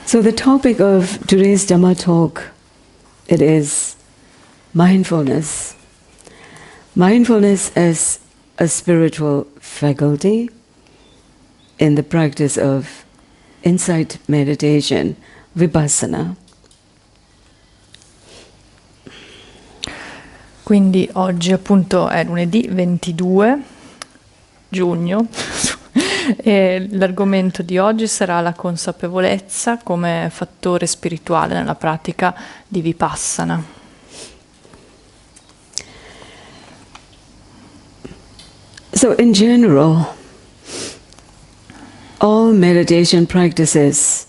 So the topic of today's Dhamma talk, it is mindfulness. Mindfulness as a spiritual faculty in the practice of insight meditation, vipassana. Quindi oggi appunto è lunedì 22 giugno e l'argomento di oggi sarà la consapevolezza come fattore spirituale nella pratica di vipassana. So in general, all meditation practices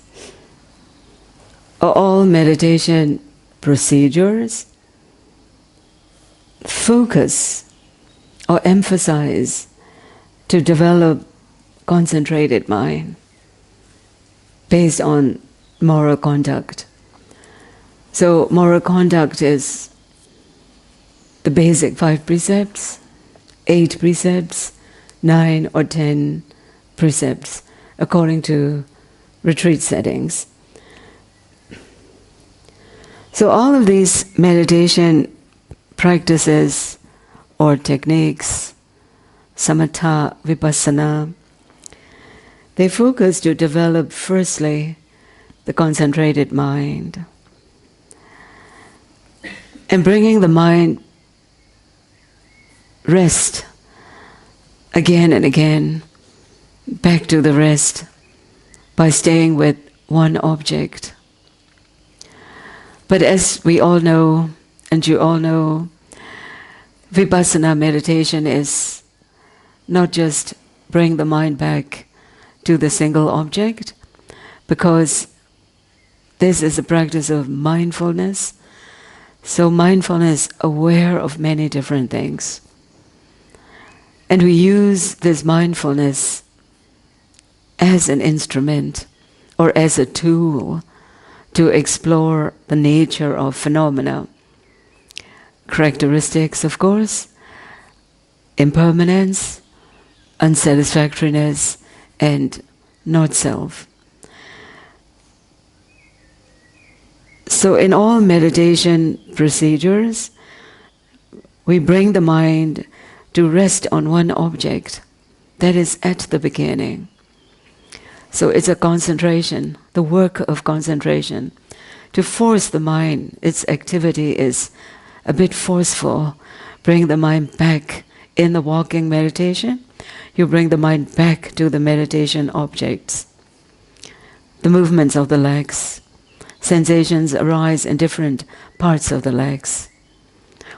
or all meditation procedures focus or emphasize to develop concentrated mind based on moral conduct. So moral conduct is the basic 5 precepts, 8 precepts, 9 or 10 precepts according to retreat settings. So all of these meditation practices or techniques, samatha, vipassana, they focus to develop firstly the concentrated mind and bringing the mind rest again and again back to the rest by staying with one object. But as we all know, and you all know, vipassana meditation is not just bring the mind back to the single object, because this is a practice of mindfulness. So mindfulness, aware of many different things. And we use this mindfulness as an instrument or as a tool to explore the nature of phenomena. Characteristics, of course, impermanence, unsatisfactoriness, and not self. So in all meditation procedures, we bring the mind to rest on one object. That is at the beginning. So it's a concentration, the work of concentration. To force the mind, its activity is a bit forceful. Bring the mind back. In the walking meditation, you bring the mind back to the meditation objects. The movements of the legs. Sensations arise in different parts of the legs.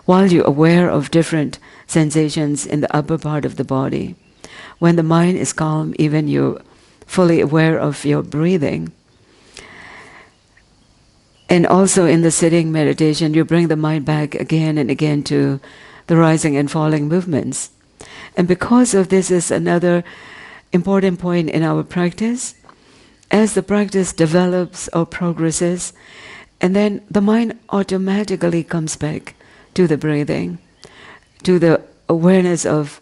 While you're aware of different sensations in the upper part of the body, when the mind is calm, even you're fully aware of your breathing. And also in the sitting meditation, you bring the mind back again and again to the rising and falling movements. And because of this is another important point in our practice, as the practice develops or progresses, and then the mind automatically comes back to the breathing, to the awareness of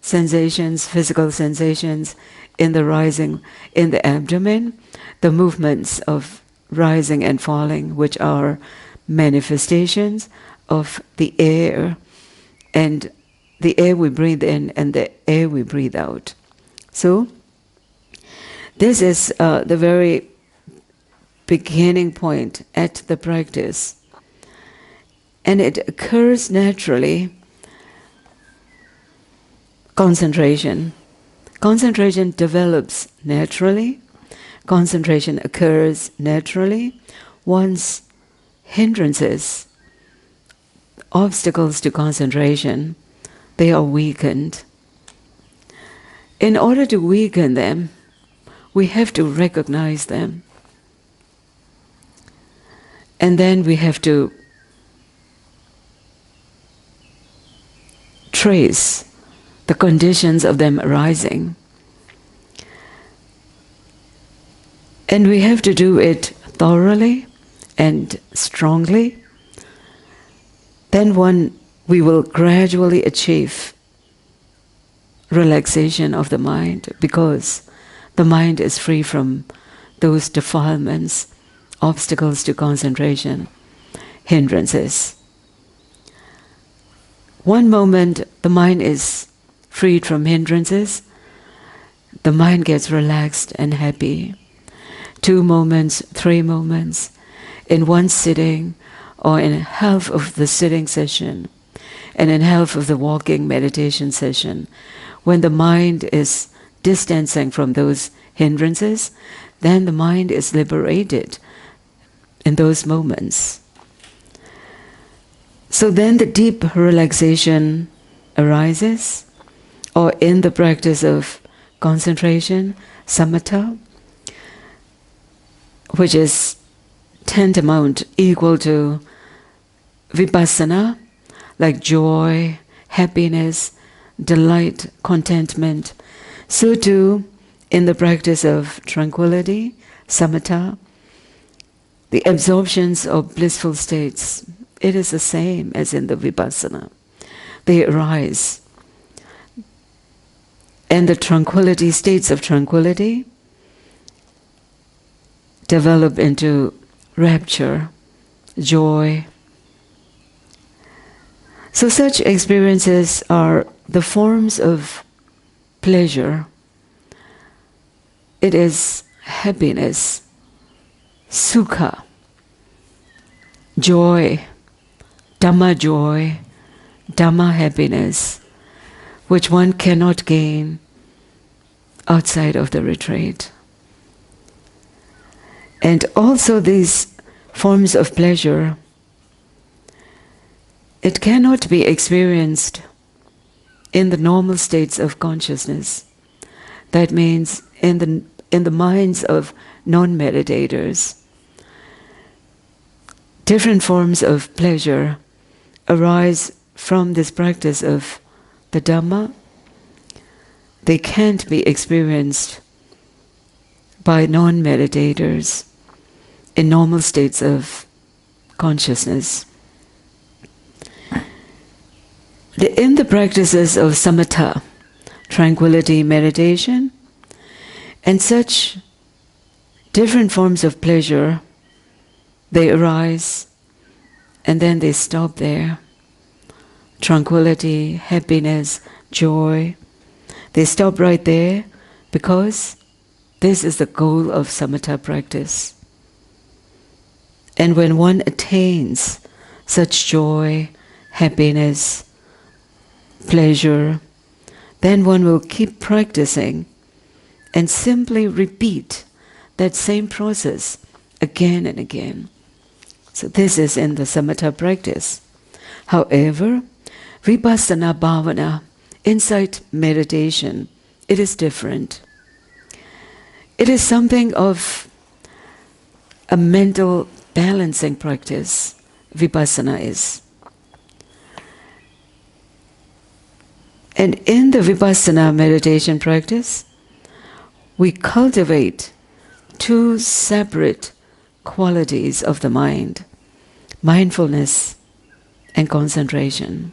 sensations, physical sensations in the rising, in the abdomen, the movements of rising and falling, which are manifestations of the air, and the air we breathe in and the air we breathe out. So, this is the very beginning point at the practice. And it occurs naturally. Concentration. Concentration develops naturally. Concentration occurs naturally once hindrances, obstacles to concentration, they are weakened. In order to weaken them, we have to recognize them. And then we have to trace the conditions of them arising. And we have to do it thoroughly and strongly. Then we will gradually achieve relaxation of the mind, because the mind is free from those defilements obstacles to concentration, hindrances. One moment the mind is freed from hindrances, the mind gets relaxed and happy. 2 moments, 3 moments, in one sitting or in half of the sitting session and in half of the walking meditation session, when the mind is distancing from those hindrances, then the mind is liberated in those moments. So then the deep relaxation arises, or in the practice of concentration, samatha, which is tantamount, equal to vipassana, like joy, happiness, delight, contentment. So too, in the practice of tranquility, samatha, the absorptions of blissful states, it is the same as in the vipassana. They arise. And the tranquility, states of tranquility, develop into rapture, joy. So such experiences are the forms of pleasure. It is happiness, sukha, joy, Dhamma joy, Dhamma happiness, which one cannot gain outside of the retreat. And also these forms of pleasure, it cannot be experienced in the normal states of consciousness. That means in the minds of non-meditators. Different forms of pleasure arise from this practice of the Dhamma. They can't be experienced by non-meditators in normal states of consciousness. In the practices of samatha, tranquility meditation, and such different forms of pleasure, they arise and then they stop there. Tranquility, happiness, joy, they stop right there because this is the goal of samatha practice. And when one attains such joy, happiness, pleasure, then one will keep practicing and simply repeat that same process again and again. So this is in the samatha practice. However, vipassana bhavana, insight meditation, it is different. It is something of a mental balancing practice, vipassana is. And in the vipassana meditation practice, we cultivate 2 separate qualities of the mind, mindfulness and concentration.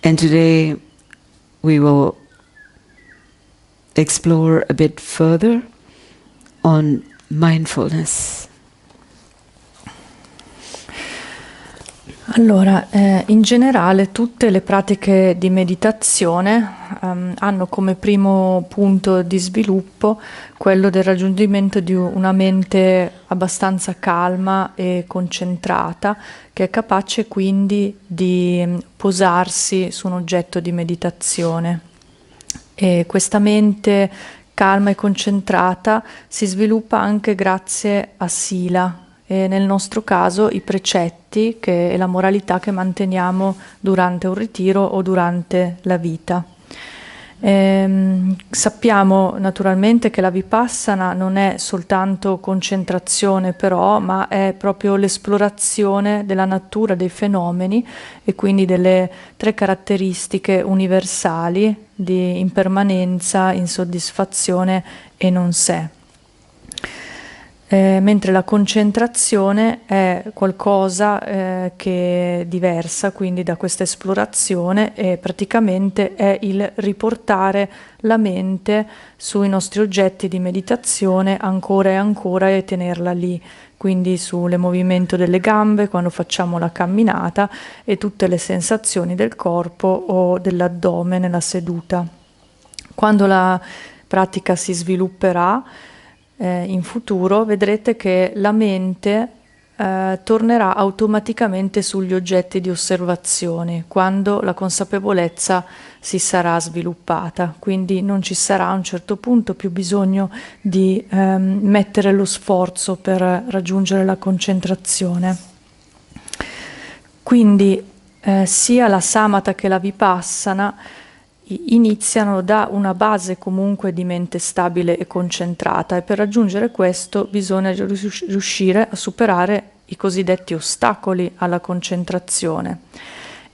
And today we will explore a bit further on mindfulness. Allora, in generale tutte le pratiche di meditazione hanno come primo punto di sviluppo quello del raggiungimento di una mente abbastanza calma e concentrata, che è capace quindi di posarsi su un oggetto di meditazione. E questa mente calma e concentrata si sviluppa anche grazie a Sila, e nel nostro caso i precetti e la moralità che manteniamo durante un ritiro o durante la vita. Sappiamo naturalmente che la vipassana non è soltanto concentrazione però, ma è proprio l'esplorazione della natura dei fenomeni e quindi delle 3 caratteristiche universali di impermanenza, insoddisfazione e non sé. mentre la concentrazione è qualcosa che è diversa quindi da questa esplorazione, e praticamente è il riportare la mente sui nostri oggetti di meditazione ancora e ancora e tenerla lì, quindi sul movimento delle gambe quando facciamo la camminata e tutte le sensazioni del corpo o dell'addome nella seduta. Quando la pratica si svilupperà in futuro, vedrete che la mente tornerà automaticamente sugli oggetti di osservazione quando la consapevolezza si sarà sviluppata, quindi non ci sarà a un certo punto più bisogno di mettere lo sforzo per raggiungere la concentrazione. Quindi sia la samatha che la vipassana iniziano da una base comunque di mente stabile e concentrata, e per raggiungere questo bisogna riuscire a superare i cosiddetti ostacoli alla concentrazione,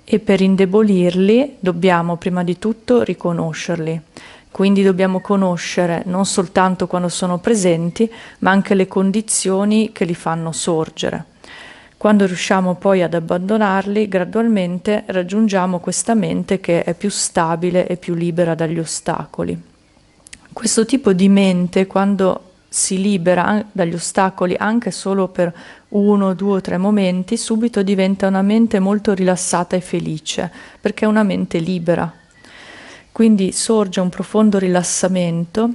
e per indebolirli dobbiamo prima di tutto riconoscerli. Quindi dobbiamo conoscere non soltanto quando sono presenti, ma anche le condizioni che li fanno sorgere. Quando riusciamo poi ad abbandonarli, gradualmente raggiungiamo questa mente che è più stabile e più libera dagli ostacoli. Questo tipo di mente, quando si libera dagli ostacoli anche solo per 1, 2 o 3 momenti, subito diventa una mente molto rilassata e felice, perché è una mente libera. Quindi sorge un profondo rilassamento,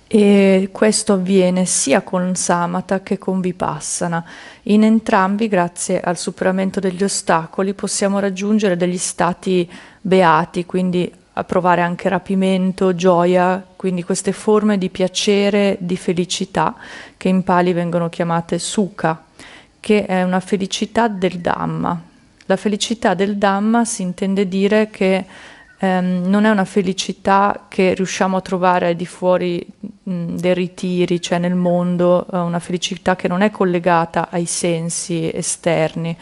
e questo avviene sia con samatha che con vipassana. In entrambi, grazie al superamento degli ostacoli, possiamo raggiungere degli stati beati, quindi a provare anche rapimento, gioia, quindi queste forme di piacere, di felicità, che in Pali vengono chiamate sukha, che è una felicità del Dhamma. La felicità del Dhamma si intende dire che non è una felicità che riusciamo a trovare al di fuori dei ritiri, cioè nel mondo, una felicità che non è collegata ai sensi esterni,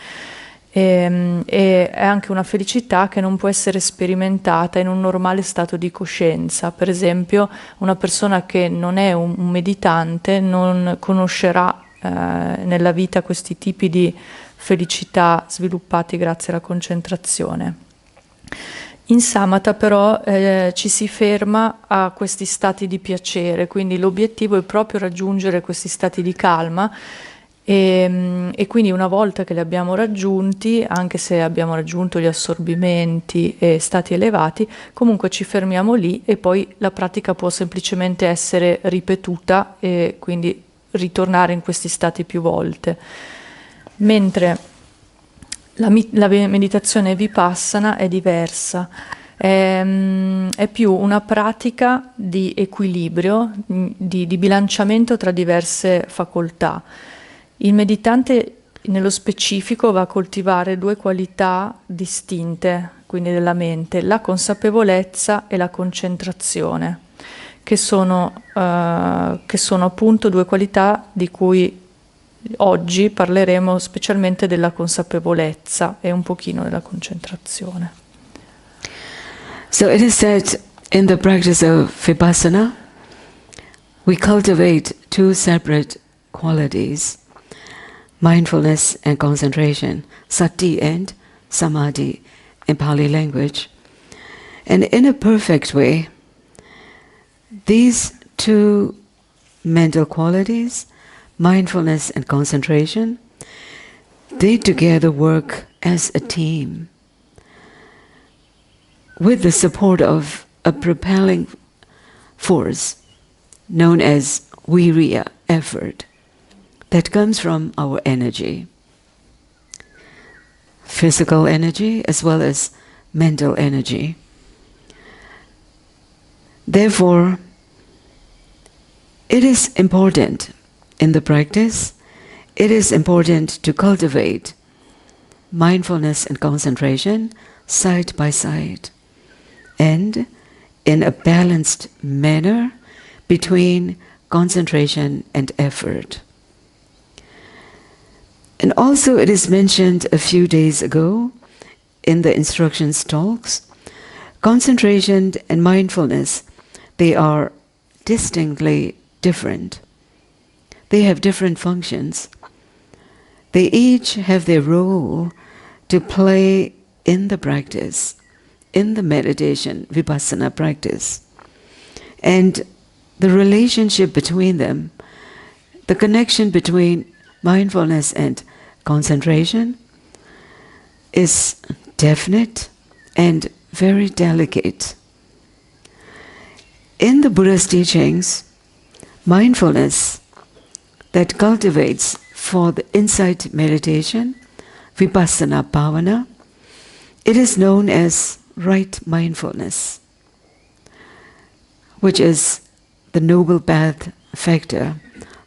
e è anche una felicità che non può essere sperimentata in un normale stato di coscienza. Per esempio, una persona che non è un meditante non conoscerà nella vita questi tipi di felicità sviluppati grazie alla concentrazione. In samatha però ci si ferma a questi stati di piacere, quindi l'obiettivo è proprio raggiungere questi stati di calma, e quindi una volta che li abbiamo raggiunti, anche se abbiamo raggiunto gli assorbimenti e stati elevati, comunque ci fermiamo lì, e poi la pratica può semplicemente essere ripetuta e quindi ritornare in questi stati più volte. Mentre la meditazione vipassana è diversa, è più una pratica di equilibrio, di bilanciamento tra diverse facoltà. Il meditante nello specifico va a coltivare 2 qualità distinte, quindi della mente, la consapevolezza e la concentrazione, che sono appunto 2 qualità di cui oggi parleremo specialmente della consapevolezza e un pochino della concentrazione. So it is said in the practice of vipassana, we cultivate 2 separate qualities, mindfulness and concentration, sati and samadhi in Pali language. And in a perfect way, these 2 mental qualities, mindfulness and concentration, they together work as a team with the support of a propelling force known as virya, effort, that comes from our energy, physical energy as well as mental energy. Therefore, it is important in the practice, it is important to cultivate mindfulness and concentration side by side and in a balanced manner between concentration and effort. And also it is mentioned a few days ago in the instructions talks, concentration and mindfulness, they are distinctly different. they have different functions. They each have their role to play in the practice, in the meditation, vipassana practice. And the relationship between them, the connection between mindfulness and concentration is definite and very delicate. In the Buddha's teachings, mindfulness that cultivates for the insight meditation, vipassana bhavana, it is known as right mindfulness, which is the noble path factor,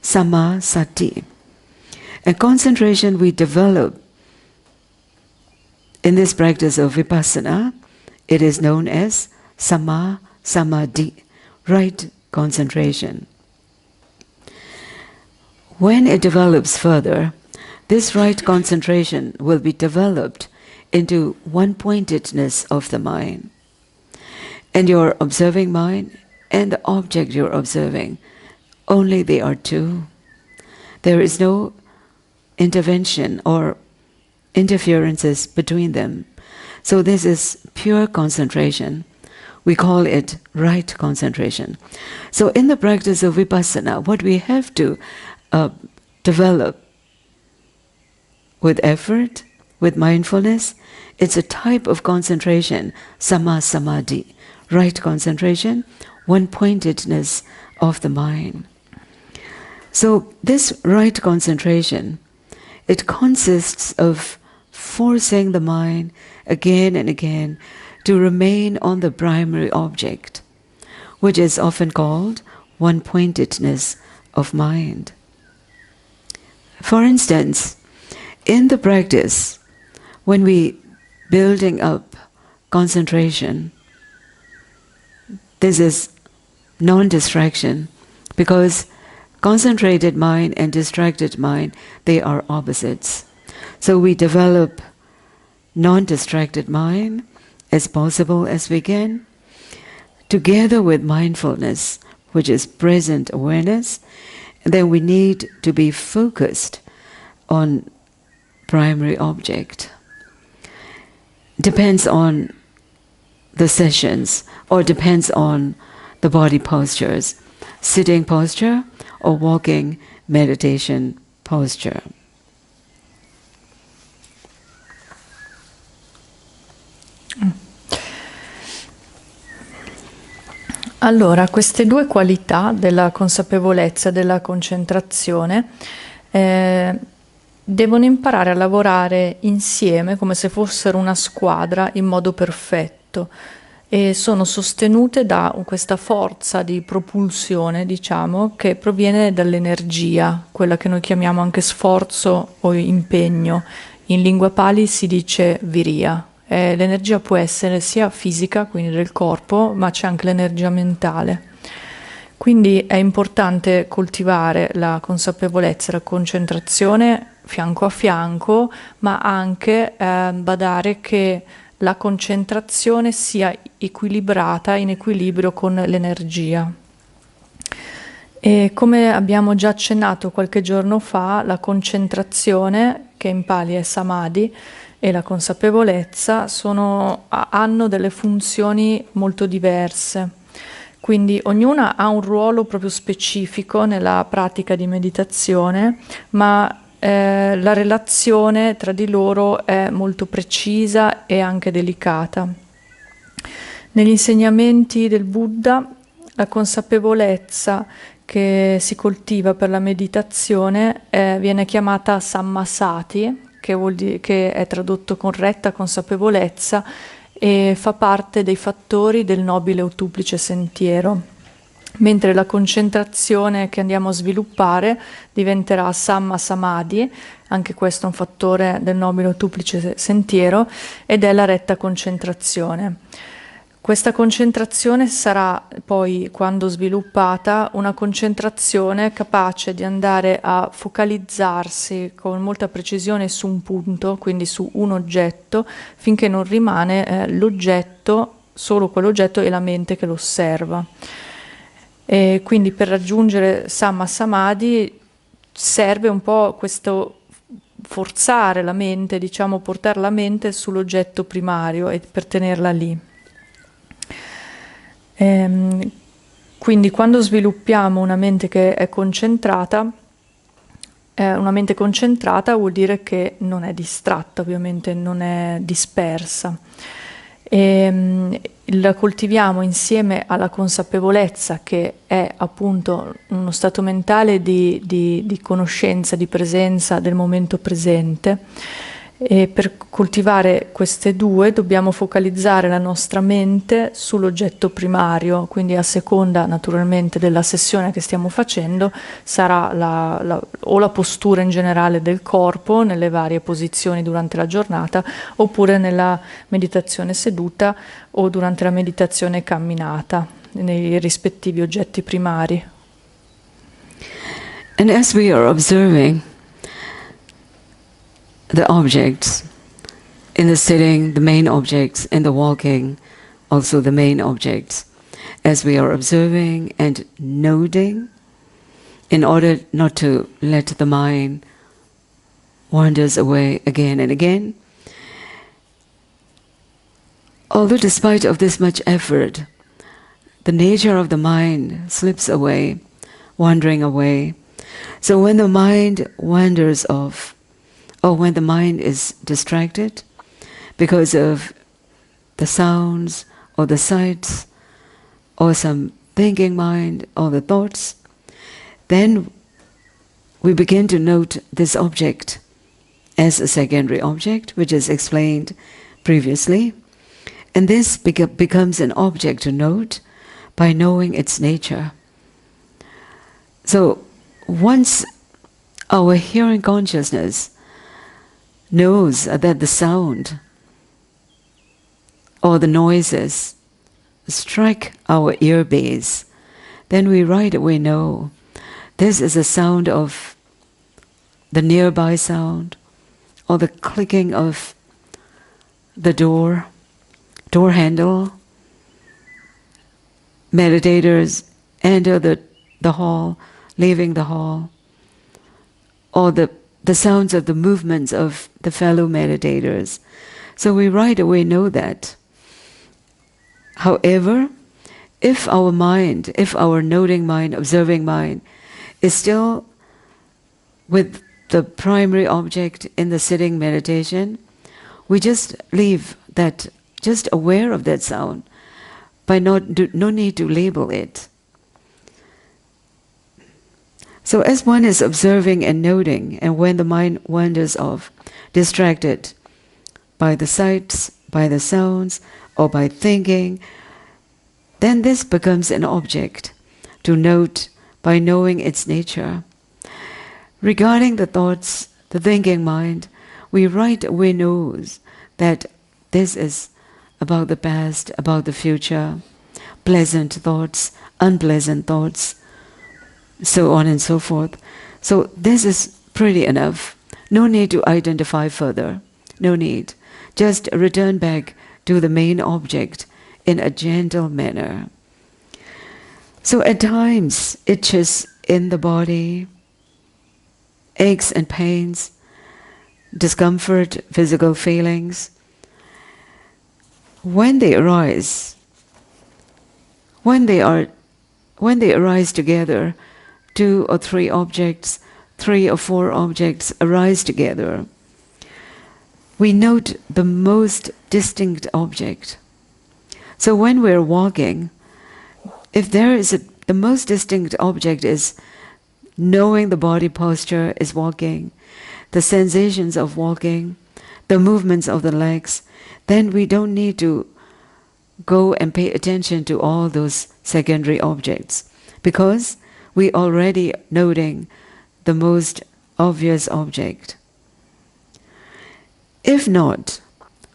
samma sati. And concentration we develop in this practice of vipassana, it is known as samma samadhi, right concentration. When it develops further, this right concentration will be developed into one-pointedness of the mind. And your observing mind and the object you're observing, only they are two. There is no intervention or interferences between them. So this is pure concentration. We call it right concentration. So in the practice of vipassana, what we have to develop with effort, with mindfulness, it's a type of concentration, samma samadhi, right concentration, one-pointedness of the mind. So this right concentration, it consists of forcing the mind again and again to remain on the primary object, which is often called one-pointedness of mind. For instance, in the practice, when we building up concentration, this is non-distraction, because concentrated mind and distracted mind, they are opposites. So we develop non-distracted mind as possible as we can, together with mindfulness, which is present awareness. And then we need to be focused on primary object. Depends on the sessions, or depends on the body postures, sitting posture or walking meditation posture. Allora, queste due qualità della consapevolezza e della concentrazione devono imparare a lavorare insieme come se fossero una squadra in modo perfetto, e sono sostenute da questa forza di propulsione, diciamo, che proviene dall'energia, quella che noi chiamiamo anche sforzo o impegno. In lingua Pali si dice viriya. L'energia può essere sia fisica, quindi del corpo, ma c'è anche l'energia mentale. Quindi è importante coltivare la consapevolezza e la concentrazione fianco a fianco, ma anche badare che la concentrazione sia equilibrata, in equilibrio con l'energia. E come abbiamo già accennato qualche giorno fa, la concentrazione, che in Pali è samadhi, e la consapevolezza hanno delle funzioni molto diverse. Quindi ognuna ha un ruolo proprio specifico nella pratica di meditazione, ma la relazione tra di loro è molto precisa e anche delicata. Negli insegnamenti del Buddha, la consapevolezza che si coltiva per la meditazione viene chiamata sammasati, che vuol dire, che è tradotto con retta consapevolezza, e fa parte dei fattori del nobile ottuplice sentiero, mentre la concentrazione che andiamo a sviluppare diventerà samma samadhi, anche questo è un fattore del nobile ottuplice sentiero, ed è la retta concentrazione. Questa concentrazione sarà poi, quando sviluppata, una concentrazione capace di andare a focalizzarsi con molta precisione su un punto, quindi su un oggetto, finché non rimane l'oggetto, solo quell'oggetto, e la mente che lo osserva. E quindi per raggiungere Samma Samadhi serve un po' questo forzare la mente, diciamo, portare la mente sull'oggetto primario e per tenerla lì. Quindi quando sviluppiamo una mente che è concentrata, una mente concentrata vuol dire che non è distratta, ovviamente non è dispersa. La coltiviamo insieme alla consapevolezza, che è appunto uno stato mentale di conoscenza, di presenza del momento presente. E per coltivare queste due dobbiamo focalizzare la nostra mente sull'oggetto primario, quindi a seconda naturalmente della sessione che stiamo facendo sarà o la postura in generale del corpo nelle varie posizioni durante la giornata, oppure nella meditazione seduta o durante la meditazione camminata nei rispettivi oggetti primari. And as we are observing the objects in the sitting, the main objects, in the walking, also the main objects, as we are observing and noting, in order not to let the mind wanders away again and again, although despite of this much effort, the nature of the mind slips away, wandering away. So when the mind wanders off, or when the mind is distracted because of the sounds or the sights or some thinking mind or the thoughts, then we begin to note this object as a secondary object, which is explained previously. And this becomes an object to note by knowing its nature. So once our hearing consciousness knows that the sound or the noises strike our ear base, then we right away know this is a sound of the nearby sound or the clicking of the door handle. Meditators enter the hall, leaving the hall, or the sounds of the movements of the fellow meditators. So we right away know that. However, if our mind, if our noting mind, observing mind, is still with the primary object in the sitting meditation, we just leave that, just aware of that sound, by no need to label it. So as one is observing and noting, and when the mind wanders off, distracted by the sights, by the sounds, or by thinking, then this becomes an object to note by knowing its nature. Regarding the thoughts, the thinking mind, we right away know that this is about the past, about the future, pleasant thoughts, unpleasant thoughts, so on and so forth. So this is pretty enough. No need to identify further. No need. Just return back to the main object in a gentle manner. So at times, itches in the body, aches and pains, discomfort, physical feelings, when they arise, when they arise together, 2 or 3 objects, 3 or 4 objects arise together, we note the most distinct object. So when we're walking, if there is the most distinct object is knowing the body posture is walking, the sensations of walking, the movements of the legs, then we don't need to go and pay attention to all those secondary objects, because we already noting the most obvious object. If not,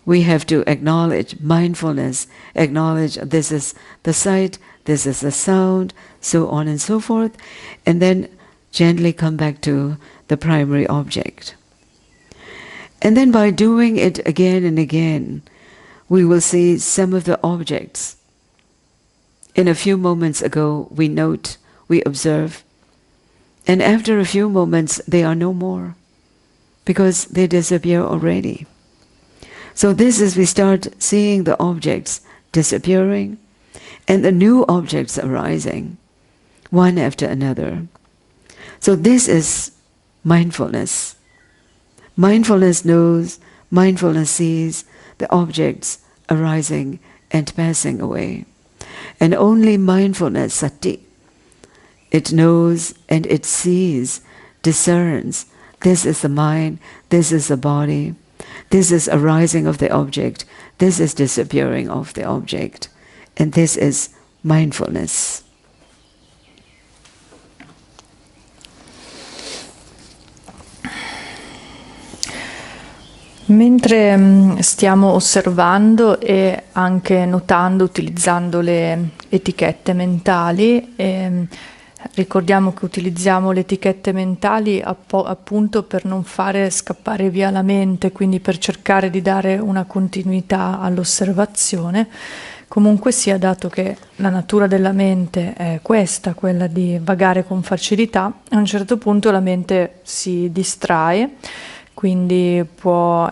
we have to acknowledge mindfulness, acknowledge this is the sight, this is the sound, so on and so forth, and then gently come back to the primary object. And then by doing it again and again, we will see some of the objects. In a few moments ago, we note, we observe, And after a few moments, they are no more, because they disappear already. So this is, we start seeing the objects disappearing and the new objects arising, one after another. So this is mindfulness. Mindfulness knows, mindfulness sees the objects arising and passing away. And only mindfulness, sati, it knows and it sees, discerns, this is the mind, this is the body, this is arising of the object, this is disappearing of the object, and this is mindfulness. Mentre stiamo osservando e anche notando, utilizzando le etichette mentali, ricordiamo che utilizziamo le etichette mentali appunto per non fare scappare via la mente, quindi per cercare di dare una continuità all'osservazione. Comunque sia, dato che la natura della mente è questa, quella di vagare con facilità, a un certo punto la mente si distrae, quindi può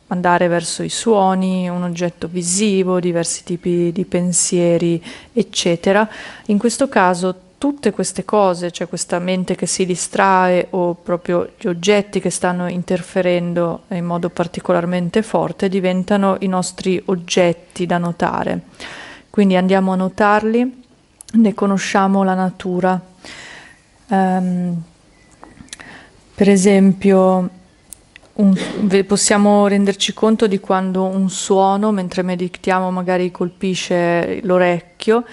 andare verso i suoni, un oggetto visivo, diversi tipi di pensieri, eccetera. In questo caso tutte queste cose, cioè questa mente che si distrae o proprio gli oggetti che stanno interferendo in modo particolarmente forte, diventano i nostri oggetti da notare. Quindi andiamo a notarli, ne conosciamo la natura. Per esempio, possiamo renderci conto di quando un suono, mentre meditiamo, magari colpisce l'orecchio.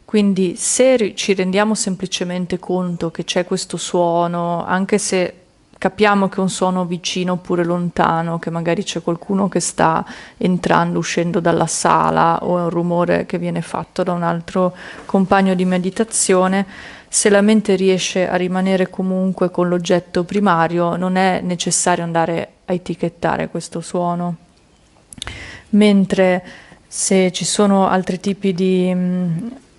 Quindi se ci rendiamo semplicemente conto che c'è questo suono, anche se capiamo che è un suono vicino oppure lontano, che magari c'è qualcuno che sta entrando, uscendo dalla sala, o è un rumore che viene fatto da un altro compagno di meditazione, se la mente riesce a rimanere comunque con l'oggetto primario, non è necessario andare a etichettare questo suono. Mentre se ci sono altri tipi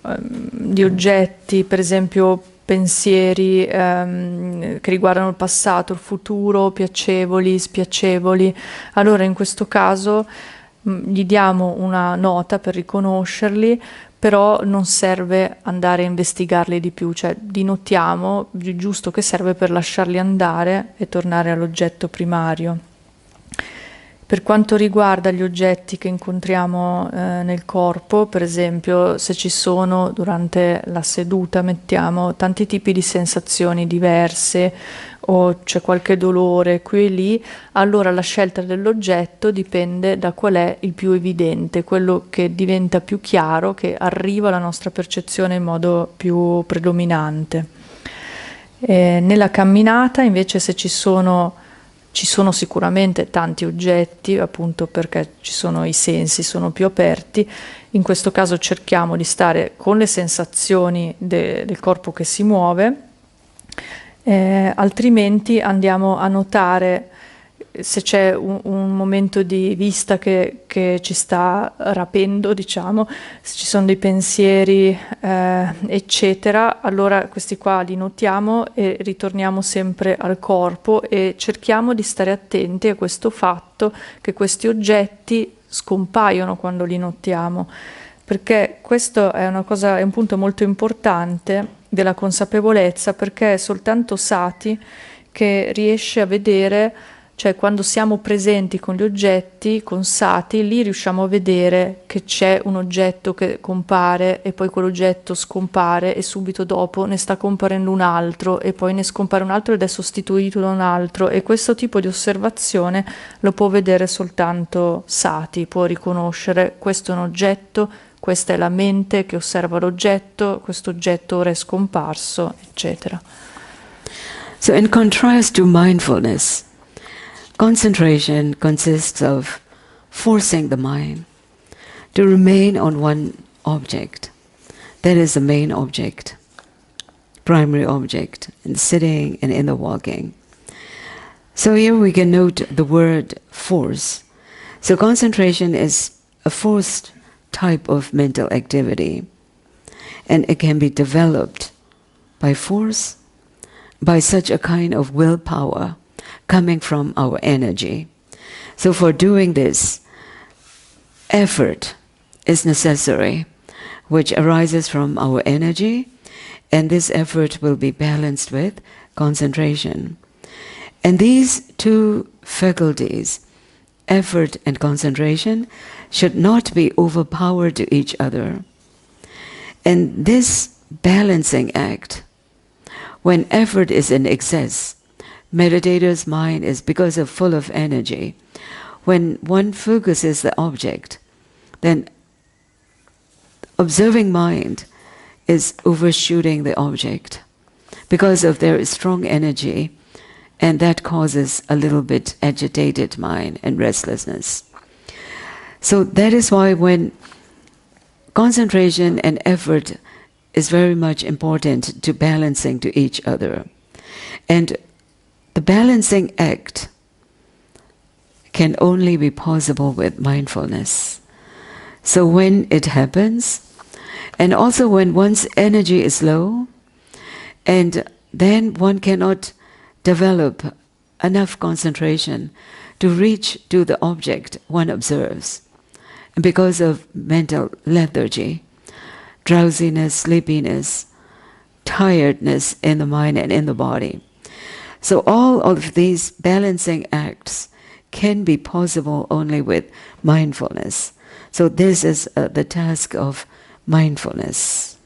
di oggetti, per esempio pensieri che riguardano il passato, il futuro, piacevoli, spiacevoli, allora in questo caso gli diamo una nota per riconoscerli, però non serve andare a investigarli di più, cioè li notiamo, giusto che serve per lasciarli andare e tornare all'oggetto primario. Per quanto riguarda gli oggetti che incontriamo nel corpo, per esempio, se ci sono durante la seduta, mettiamo tanti tipi di sensazioni diverse o c'è qualche dolore qui e lì, allora la scelta dell'oggetto dipende da qual è il più evidente, quello che diventa più chiaro, che arriva alla nostra percezione in modo più predominante. Nella camminata, invece, se ci sono sicuramente tanti oggetti, appunto perché ci sono i sensi, sono più aperti. In questo caso cerchiamo di stare con le sensazioni del corpo che si muove, altrimenti andiamo a notare se c'è un momento di vista che ci sta rapendo, diciamo, se ci sono dei pensieri, eccetera, allora questi qua li notiamo e ritorniamo sempre al corpo e cerchiamo di stare attenti a questo fatto che questi oggetti scompaiono quando li notiamo, perché questo è un punto molto importante della consapevolezza, perché è soltanto Sati che riesce a vedere. Cioè quando siamo presenti con gli oggetti, con Sati, lì riusciamo a vedere che c'è un oggetto che compare e poi quell'oggetto scompare e subito dopo ne sta comparendo un altro e poi ne scompare un altro ed è sostituito da un altro, e questo tipo di osservazione lo può vedere soltanto Sati, può riconoscere questo è un oggetto, questa è la mente che osserva l'oggetto, questo oggetto ora è scomparso, eccetera. So in contrast to mindfulness, concentration consists of forcing the mind to remain on one object. That is the main object, primary object, in sitting and in the walking. So here we can note the word force. So concentration is a forced type of mental activity, and it can be developed by force by such a kind of willpower coming from our energy. So for doing this, effort is necessary, which arises from our energy, and this effort will be balanced with concentration. And these two faculties, effort and concentration, should not be overpowered to each other. And this balancing act, when effort is in excess, meditator's mind is, because of full of energy, when one focuses the object, then observing mind is overshooting the object because of their strong energy, and that causes a little bit agitated mind and restlessness. So that is why when concentration and effort is very much important to balancing to each other. And the balancing act can only be possible with mindfulness. So when it happens, and also when one's energy is low, and then one cannot develop enough concentration to reach to the object one observes, because of mental lethargy, drowsiness, sleepiness, tiredness in the mind and in the body. So all of these balancing acts can be possible only with mindfulness. So this is the task of mindfulness.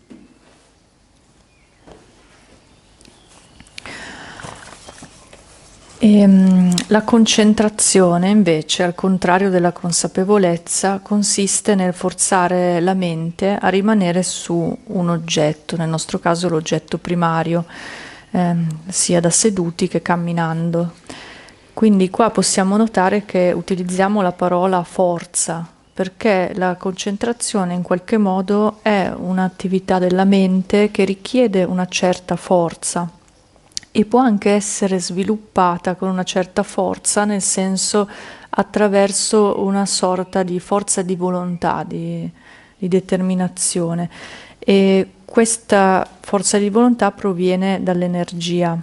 La concentrazione, invece, al contrario della consapevolezza, consiste nel forzare la mente a rimanere su un oggetto, nel nostro caso l'oggetto primario, sia da seduti che camminando. Quindi qua possiamo notare che utilizziamo la parola forza, perché la concentrazione in qualche modo è un'attività della mente che richiede una certa forza. E può anche essere sviluppata con una certa forza, nel senso attraverso una sorta di forza di volontà, di determinazione. E questa forza di volontà proviene dall'energia,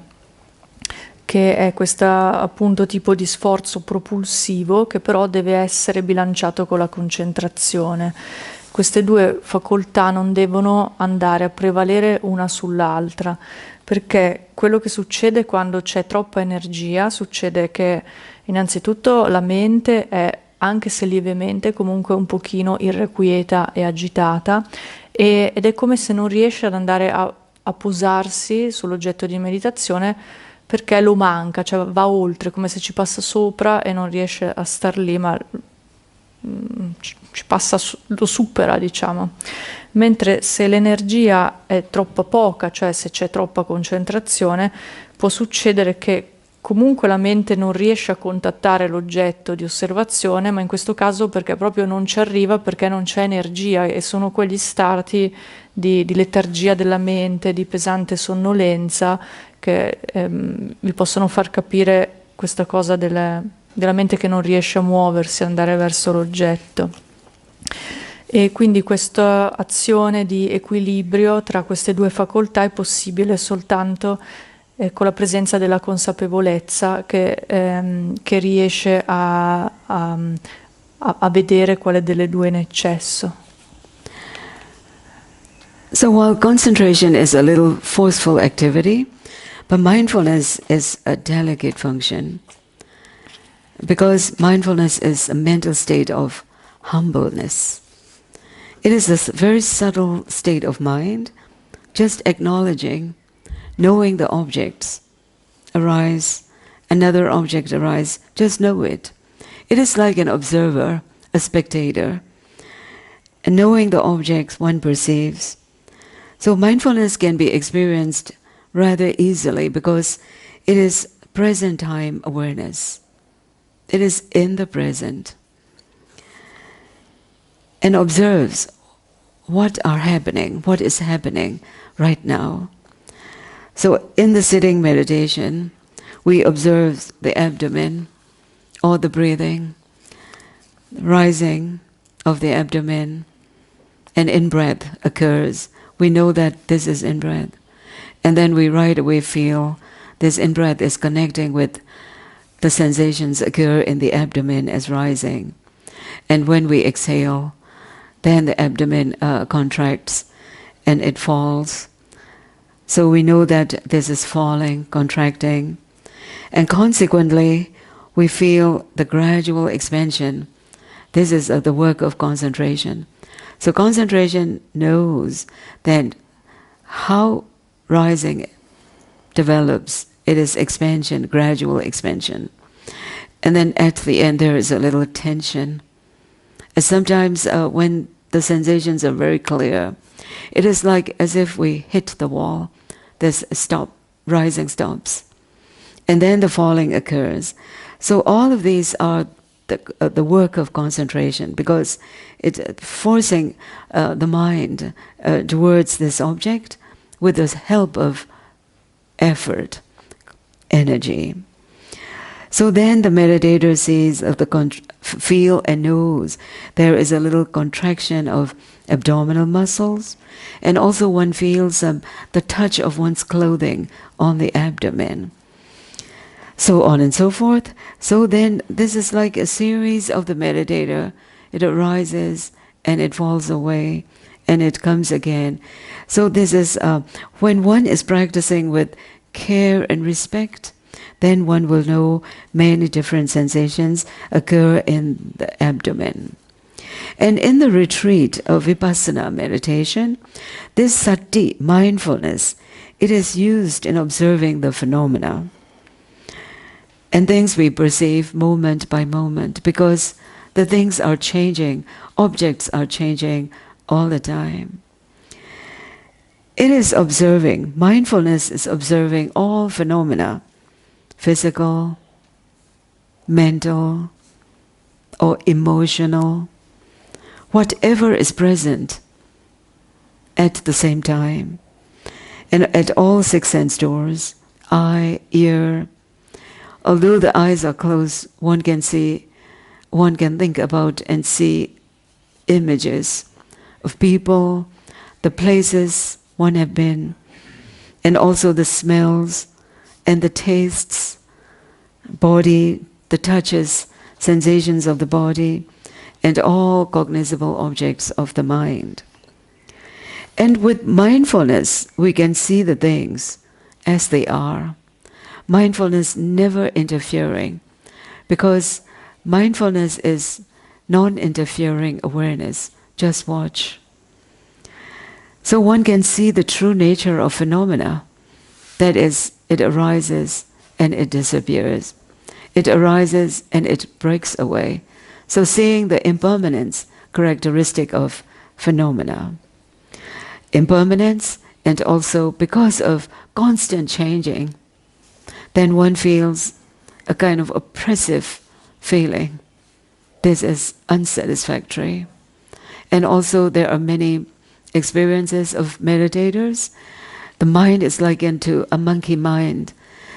che è questo appunto tipo di sforzo propulsivo che però deve essere bilanciato con la concentrazione. Queste due facoltà non devono andare a prevalere una sull'altra, perché quello che succede quando c'è troppa energia, succede che innanzitutto la mente è, anche se lievemente, comunque un pochino irrequieta e agitata, ed è come se non riesce ad andare a posarsi sull'oggetto di meditazione, perché lo manca, cioè va oltre, come se ci passa sopra e non riesce a star lì, ma ci passa, lo supera, diciamo. Mentre se l'energia è troppo poca, cioè se c'è troppa concentrazione, può succedere che comunque la mente non riesce a contattare l'oggetto di osservazione, ma in questo caso perché proprio non ci arriva, perché non c'è energia, e sono quegli stati di letargia della mente, di pesante sonnolenza, che vi possono far capire questa cosa della mente che non riesce a muoversi, andare verso l'oggetto. E quindi questa azione di equilibrio tra queste due facoltà è possibile soltanto con la presenza della consapevolezza che riesce a vedere quale delle due è in eccesso. So while concentration is a little forceful activity, but mindfulness is a delicate function, because mindfulness is a mental state of humbleness. It is a very subtle state of mind, just acknowledging, knowing the objects arise, another object arise, just know it. It is like an observer, a spectator, and knowing the objects one perceives. So mindfulness can be experienced rather easily because it is present time awareness. It is in the present, and observes what is happening right now. So in the sitting meditation, we observe the abdomen, or the breathing, rising of the abdomen, and in-breath occurs. We know that this is in-breath. And then we right away feel this in-breath is connecting with the sensations occur in the abdomen as rising. And when we exhale, then the abdomen contracts and it falls. So we know that this is falling, contracting, and consequently we feel the gradual expansion. This is the work of concentration. So concentration knows that how rising develops. It is expansion, gradual expansion. And then at the end there is a little tension. And sometimes when the sensations are very clear, it is like as if we hit the wall. This stop, rising stops. And then the falling occurs. So all of these are the work of concentration, because it's forcing the mind towards this object with the help of effort, energy. So then the meditator sees feel and knows there is a little contraction of abdominal muscles, and also one feels the touch of one's clothing on the abdomen. So on and so forth. So then this is like a series of the meditator. It arises and it falls away and it comes again. So this is when one is practicing with care and respect, then one will know many different sensations occur in the abdomen. And in the retreat of vipassana meditation, this sati, mindfulness, it is used in observing the phenomena and things we perceive moment by moment, because the things are changing, objects are changing all the time. It is observing, mindfulness is observing all phenomena, physical, mental, or emotional, whatever is present at the same time, and at all six sense doors, eye, ear. Although the eyes are closed, one can see, one can think about and see images of people, the places one have been, and also the smells and the tastes, body, the touches, sensations of the body, and all cognizable objects of the mind. And with mindfulness, we can see the things as they are. Mindfulness never interfering, because mindfulness is non-interfering awareness. Just watch. So one can see the true nature of phenomena. That is, it arises and it disappears. It arises and it breaks away. So seeing the impermanence characteristic of phenomena. Impermanence, and also because of constant changing, then one feels a kind of oppressive feeling. This is unsatisfactory. And also there are many experiences of meditators. The mind is likened to a monkey mind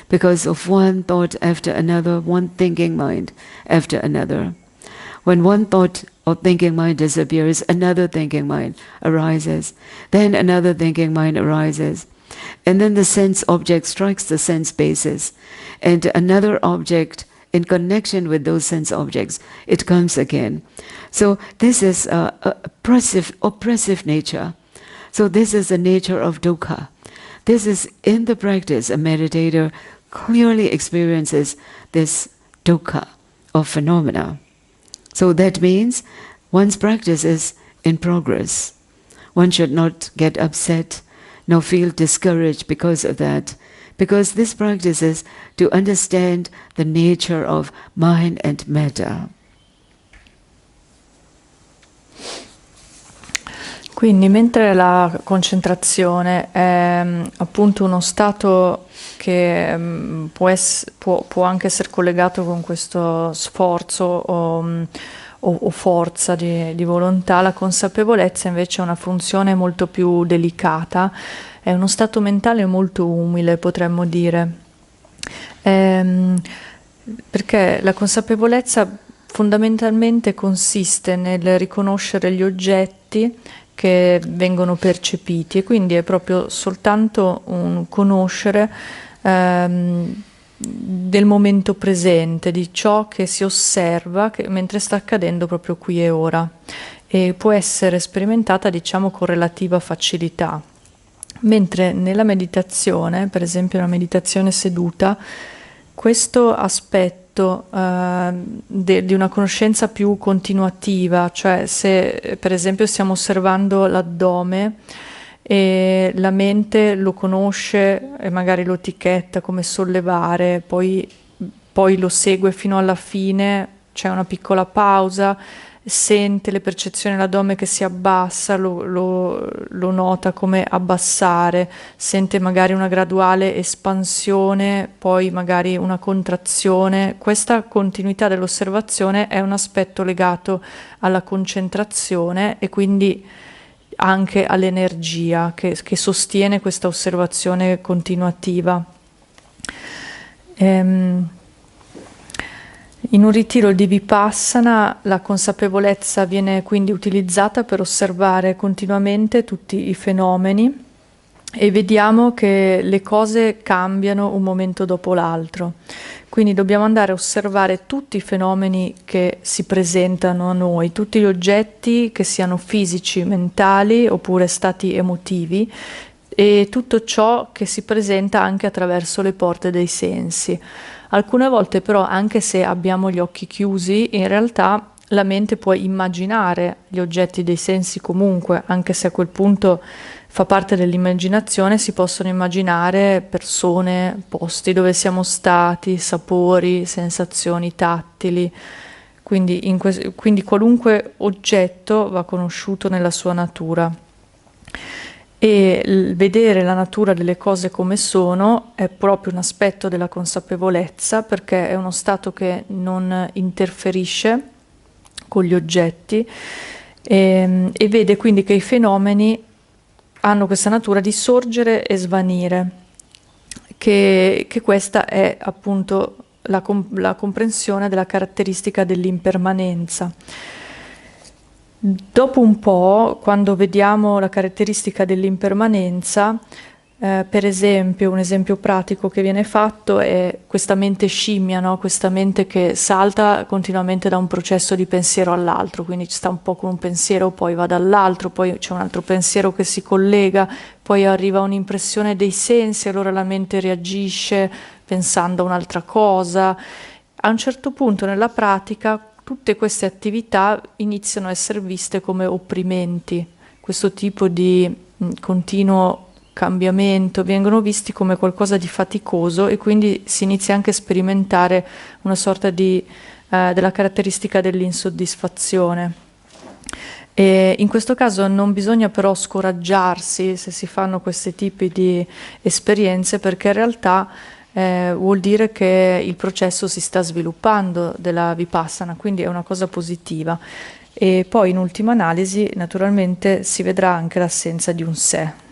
because of one thought after another, one thinking mind after another. When one thought or thinking mind disappears, another thinking mind arises. Then another thinking mind arises. And then the sense object strikes the sense basis. And another object in connection with those sense objects, it comes again. So this is oppressive nature. So this is the nature of dukkha. This is in the practice, a meditator clearly experiences this dukkha of phenomena. So that means one's practice is in progress. One should not get upset, nor feel discouraged because of that. Because this practice is to understand the nature of mind and metta. Quindi mentre la concentrazione è appunto uno stato che può anche essere collegato con questo sforzo o forza di volontà, la consapevolezza invece ha una funzione molto più delicata, è uno stato mentale molto umile, potremmo dire, perché la consapevolezza fondamentalmente consiste nel riconoscere gli oggetti che vengono percepiti, e quindi è proprio soltanto un conoscere del momento presente, di ciò che si osserva mentre sta accadendo proprio qui e ora, e può essere sperimentata, diciamo, con relativa facilità. Mentre nella meditazione, per esempio una meditazione seduta, questo aspetto di una conoscenza più continuativa, cioè se per esempio stiamo osservando l'addome e la mente lo conosce e magari lo etichetta come sollevare, poi lo segue fino alla fine, c'è una piccola pausa, sente le percezioni dell'addome che si abbassa, lo nota come abbassare, sente magari una graduale espansione, poi magari una contrazione. Questa continuità dell'osservazione è un aspetto legato alla concentrazione e quindi anche all'energia che sostiene questa osservazione continuativa. In un ritiro di Vipassana la consapevolezza viene quindi utilizzata per osservare continuamente tutti i fenomeni e vediamo che le cose cambiano un momento dopo l'altro. Quindi dobbiamo andare a osservare tutti i fenomeni che si presentano a noi, tutti gli oggetti che siano fisici, mentali oppure stati emotivi e tutto ciò che si presenta anche attraverso le porte dei sensi. Alcune volte però, anche se abbiamo gli occhi chiusi, in realtà la mente può immaginare gli oggetti dei sensi comunque, anche se a quel punto fa parte dell'immaginazione, si possono immaginare persone, posti dove siamo stati, sapori, sensazioni tattili. Quindi qualunque oggetto va conosciuto nella sua natura. E vedere la natura delle cose come sono è proprio un aspetto della consapevolezza, perché è uno stato che non interferisce con gli oggetti e vede quindi che i fenomeni hanno questa natura di sorgere e svanire, che questa è appunto la comprensione della caratteristica dell'impermanenza. Dopo un po', quando vediamo la caratteristica dell'impermanenza, per esempio, un esempio pratico che viene fatto è questa mente scimmia, no? Questa mente che salta continuamente da un processo di pensiero all'altro, quindi sta un po' con un pensiero, poi va dall'altro, poi c'è un altro pensiero che si collega, poi arriva un'impressione dei sensi, allora la mente reagisce pensando a un'altra cosa. A un certo punto nella pratica tutte queste attività iniziano a essere viste come opprimenti, questo tipo di continuo cambiamento vengono visti come qualcosa di faticoso e quindi si inizia anche a sperimentare una sorta della caratteristica dell'insoddisfazione. E in questo caso non bisogna però scoraggiarsi se si fanno questi tipi di esperienze, perché in realtà vuol dire che il processo si sta sviluppando della Vipassana, quindi è una cosa positiva. E poi in ultima analisi naturalmente si vedrà anche l'assenza di un sé.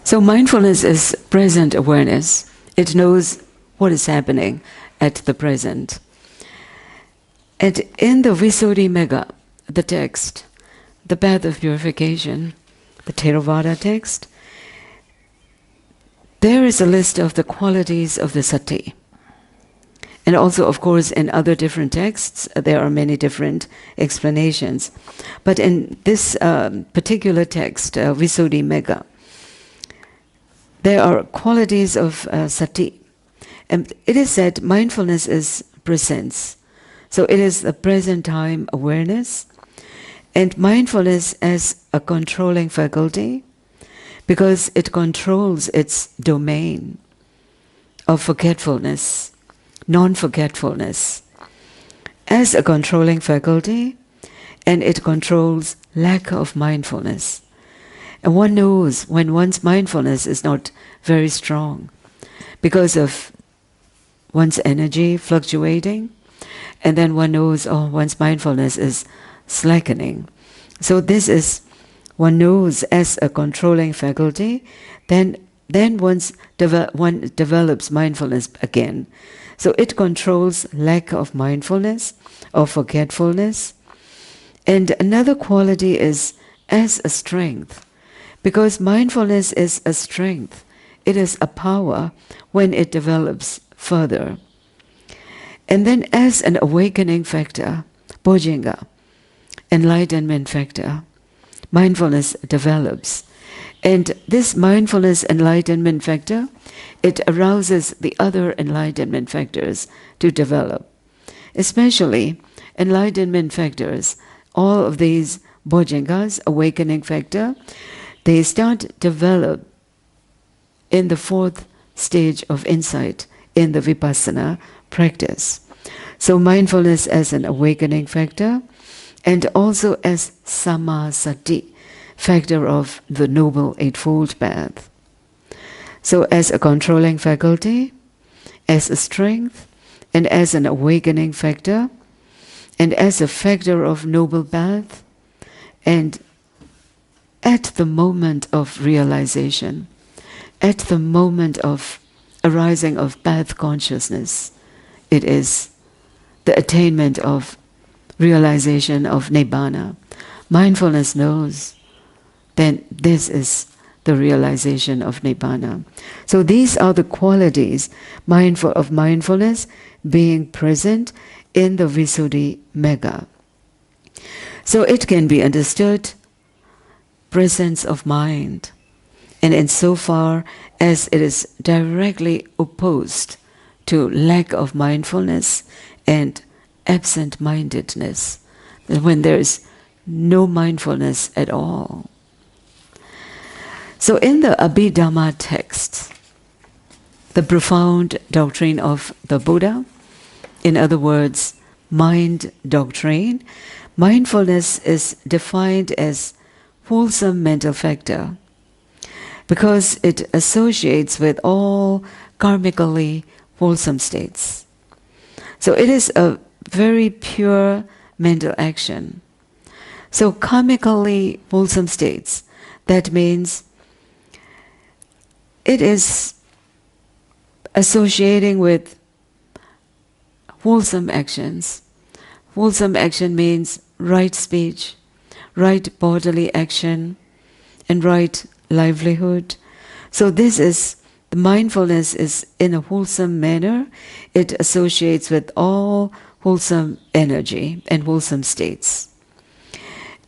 So mindfulness is present awareness. It knows what is happening at the present. And in the Visuddhimagga, the text, the path of purification, the Theravada text, there is a list of the qualities of the sati. And also, of course, in other different texts, there are many different explanations. But in this particular text, Visuddhimagga, there are qualities of sati. And it is said mindfulness is presence. So it is the present time awareness. And mindfulness as a controlling faculty, because it controls its domain of forgetfulness, non-forgetfulness, as a controlling faculty, and it controls lack of mindfulness. And one knows when one's mindfulness is not very strong because of one's energy fluctuating, and then one knows, oh, one's mindfulness is slackening. So this is, one knows as a controlling faculty, then one develops mindfulness again. So it controls lack of mindfulness or forgetfulness. And another quality is as a strength, Because mindfulness is a strength, it is a power when it develops further. And then as an awakening factor, bojjhanga, enlightenment factor, mindfulness develops. And this mindfulness enlightenment factor, it arouses the other enlightenment factors to develop. Especially enlightenment factors, all of these bojjhangas, awakening factor, they start to develop in the fourth stage of insight in the vipassana practice. So mindfulness as an awakening factor, and also as samasati, factor of the Noble Eightfold Path. So as a controlling faculty, as a strength, and as an awakening factor, and as a factor of Noble Path, and at the moment of realization, at the moment of arising of path consciousness, it is the attainment of realization of nibbana. Mindfulness knows then this is the realization of nibbana. So these are the qualities of mindfulness being present in the Visuddhi Magga. So it can be understood presence of mind, and insofar as it is directly opposed to lack of mindfulness and absent-mindedness, when there is no mindfulness at all. So in the Abhidhamma text, the profound doctrine of the Buddha, in other words, mind doctrine, mindfulness is defined as wholesome mental factor because it associates with all karmically wholesome states. So it is a very pure mental action. So karmically wholesome states, that means it is associating with wholesome actions. Wholesome action means right speech, right bodily action, and right livelihood. So this is, the mindfulness is in a wholesome manner. It associates with all wholesome energy and wholesome states.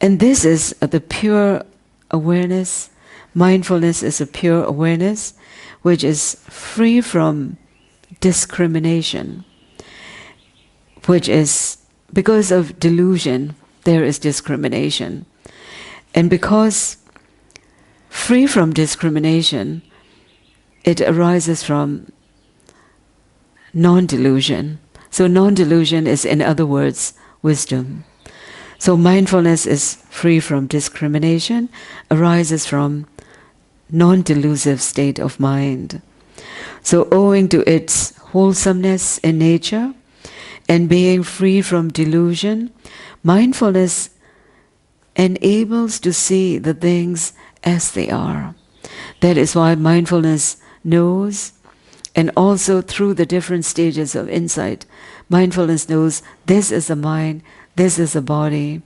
And this is the pure awareness. Mindfulness is a pure awareness which is free from discrimination, which is, because of delusion, there is discrimination. And because free from discrimination, it arises from non-delusion. So non-delusion is, in other words, wisdom. So mindfulness is free from discrimination, arises from non-delusive state of mind. So owing to its wholesomeness in nature and being free from delusion, mindfulness enables to see the things as they are. That is why mindfulness knows, and also through the different stages of insight, mindfulness knows this is the mind, this is the body.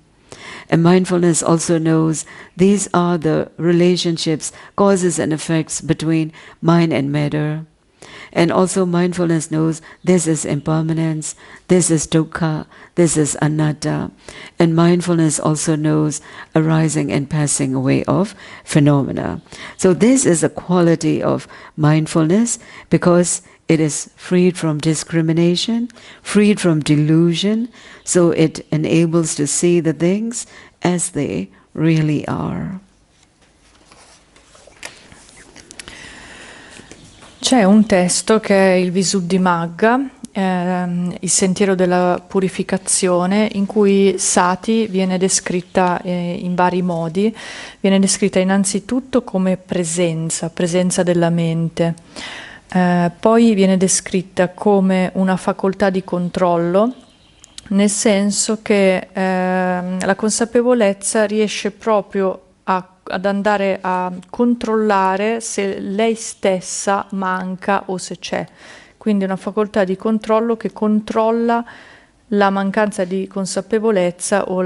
And mindfulness also knows these are the relationships, causes and effects between mind and matter. And also mindfulness knows this is impermanence, this is dukkha, this is anatta. And mindfulness also knows arising and passing away of phenomena. So this is a quality of mindfulness because it is freed from discrimination, freed from delusion, so it enables to see the things as they really are. C'è un testo che è il Visuddhimagga, il sentiero della purificazione, in cui Sati viene descritta in vari modi. Viene descritta innanzitutto come presenza della mente, poi viene descritta come una facoltà di controllo, nel senso che la consapevolezza riesce proprio ad andare a controllare se lei stessa manca o se c'è. Quindi è una facoltà di controllo che controlla la mancanza di consapevolezza o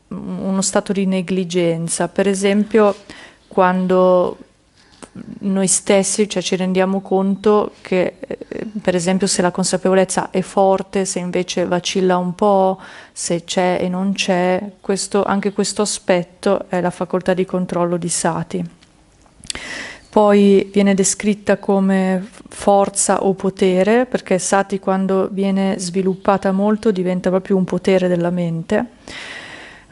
uno stato di negligenza. Per esempio, quando noi stessi, cioè, ci rendiamo conto che, per esempio, se la consapevolezza è forte, se invece vacilla un po', se c'è e non c'è, anche questo aspetto è la facoltà di controllo di Sati. Poi viene descritta come forza o potere, perché Sati, quando viene sviluppata molto, diventa proprio un potere della mente.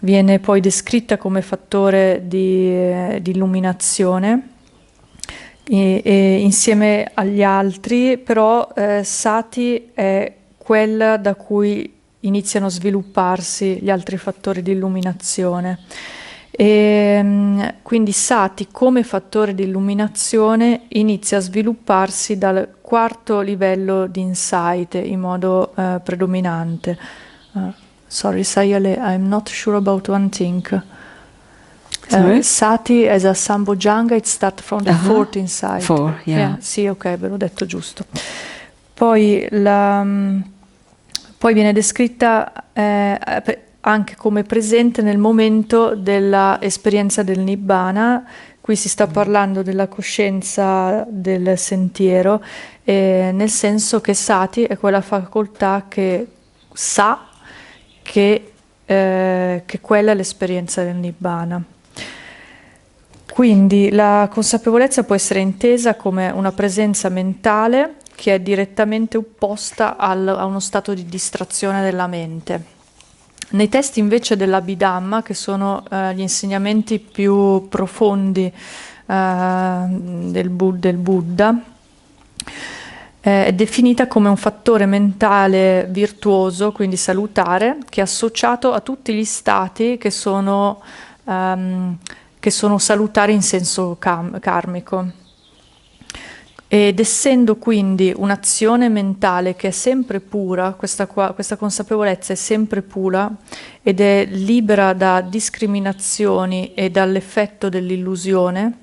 Viene poi descritta come fattore di illuminazione, e insieme agli altri, però Sati è quella da cui iniziano a svilupparsi gli altri fattori di illuminazione. E quindi Sati, come fattore di illuminazione, inizia a svilupparsi dal quarto livello di insight in modo predominante. Sorry, Sayalay, I'm not sure about one thing. Sati as a Sambhojjhanga, it starts from the fourth insight. 4, yeah. Sì, ok, ve l'ho detto giusto. Poi viene descritta anche come presente nel momento dell'esperienza del Nibbana. Qui si sta parlando della coscienza del sentiero, nel senso che Sati è quella facoltà che sa che quella è l'esperienza del Nibbana. Quindi la consapevolezza può essere intesa come una presenza mentale che è direttamente opposta a uno stato di distrazione della mente. Nei testi invece dell'Abhidhamma, che sono gli insegnamenti più profondi del Buddha, è definita come un fattore mentale virtuoso, quindi salutare, che è associato a tutti gli stati che sono salutari in senso karmico. Ed essendo quindi un'azione mentale che è sempre pura, questa consapevolezza è sempre pura ed è libera da discriminazioni e dall'effetto dell'illusione,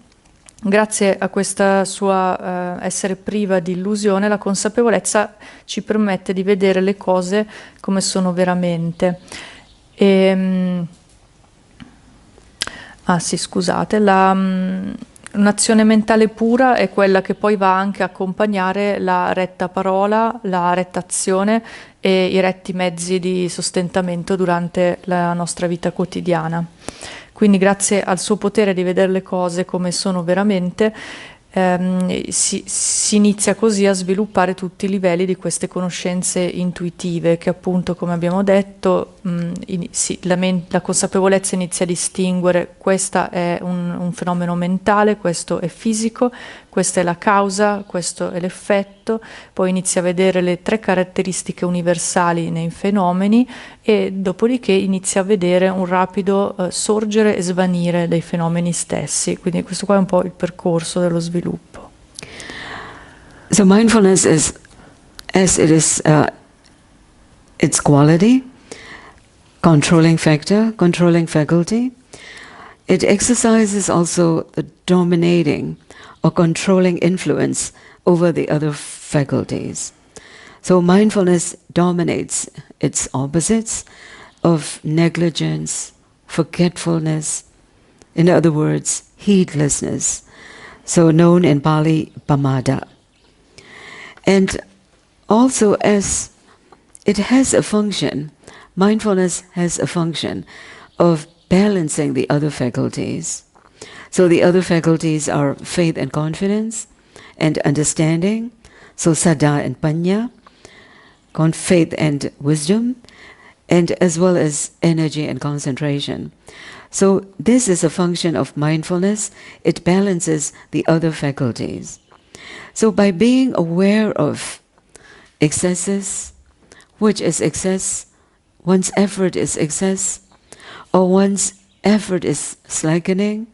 grazie a questa sua essere priva di illusione, la consapevolezza ci permette di vedere le cose come sono veramente. Un'azione mentale pura è quella che poi va anche a accompagnare la retta parola, la retta azione e i retti mezzi di sostentamento durante la nostra vita quotidiana. Quindi grazie al suo potere di vedere le cose come sono veramente, si inizia così a sviluppare tutti i livelli di queste conoscenze intuitive che, appunto, come abbiamo detto, la consapevolezza inizia a distinguere: questo è un fenomeno mentale, questo è fisico, questa è la causa, questo è l'effetto. Poi inizia a vedere le 3 caratteristiche universali nei fenomeni e dopodiché inizia a vedere un rapido sorgere e svanire dei fenomeni stessi. Quindi questo qua è un po' il percorso dello sviluppo. So mindfulness is, as it is its quality, controlling factor, controlling faculty, it exercises also the dominating or controlling influence over the other faculties. So mindfulness dominates its opposites of negligence, forgetfulness, in other words, heedlessness, so known in Pali pamada. And also, as it has a function, mindfulness has a function of balancing the other faculties. So the other faculties are faith and confidence and understanding, so saddha and panya, faith and wisdom, and as well as energy and concentration. So this is a function of mindfulness. It balances the other faculties. So by being aware of excesses, which is excess, one's effort is excess, or one's effort is slackening,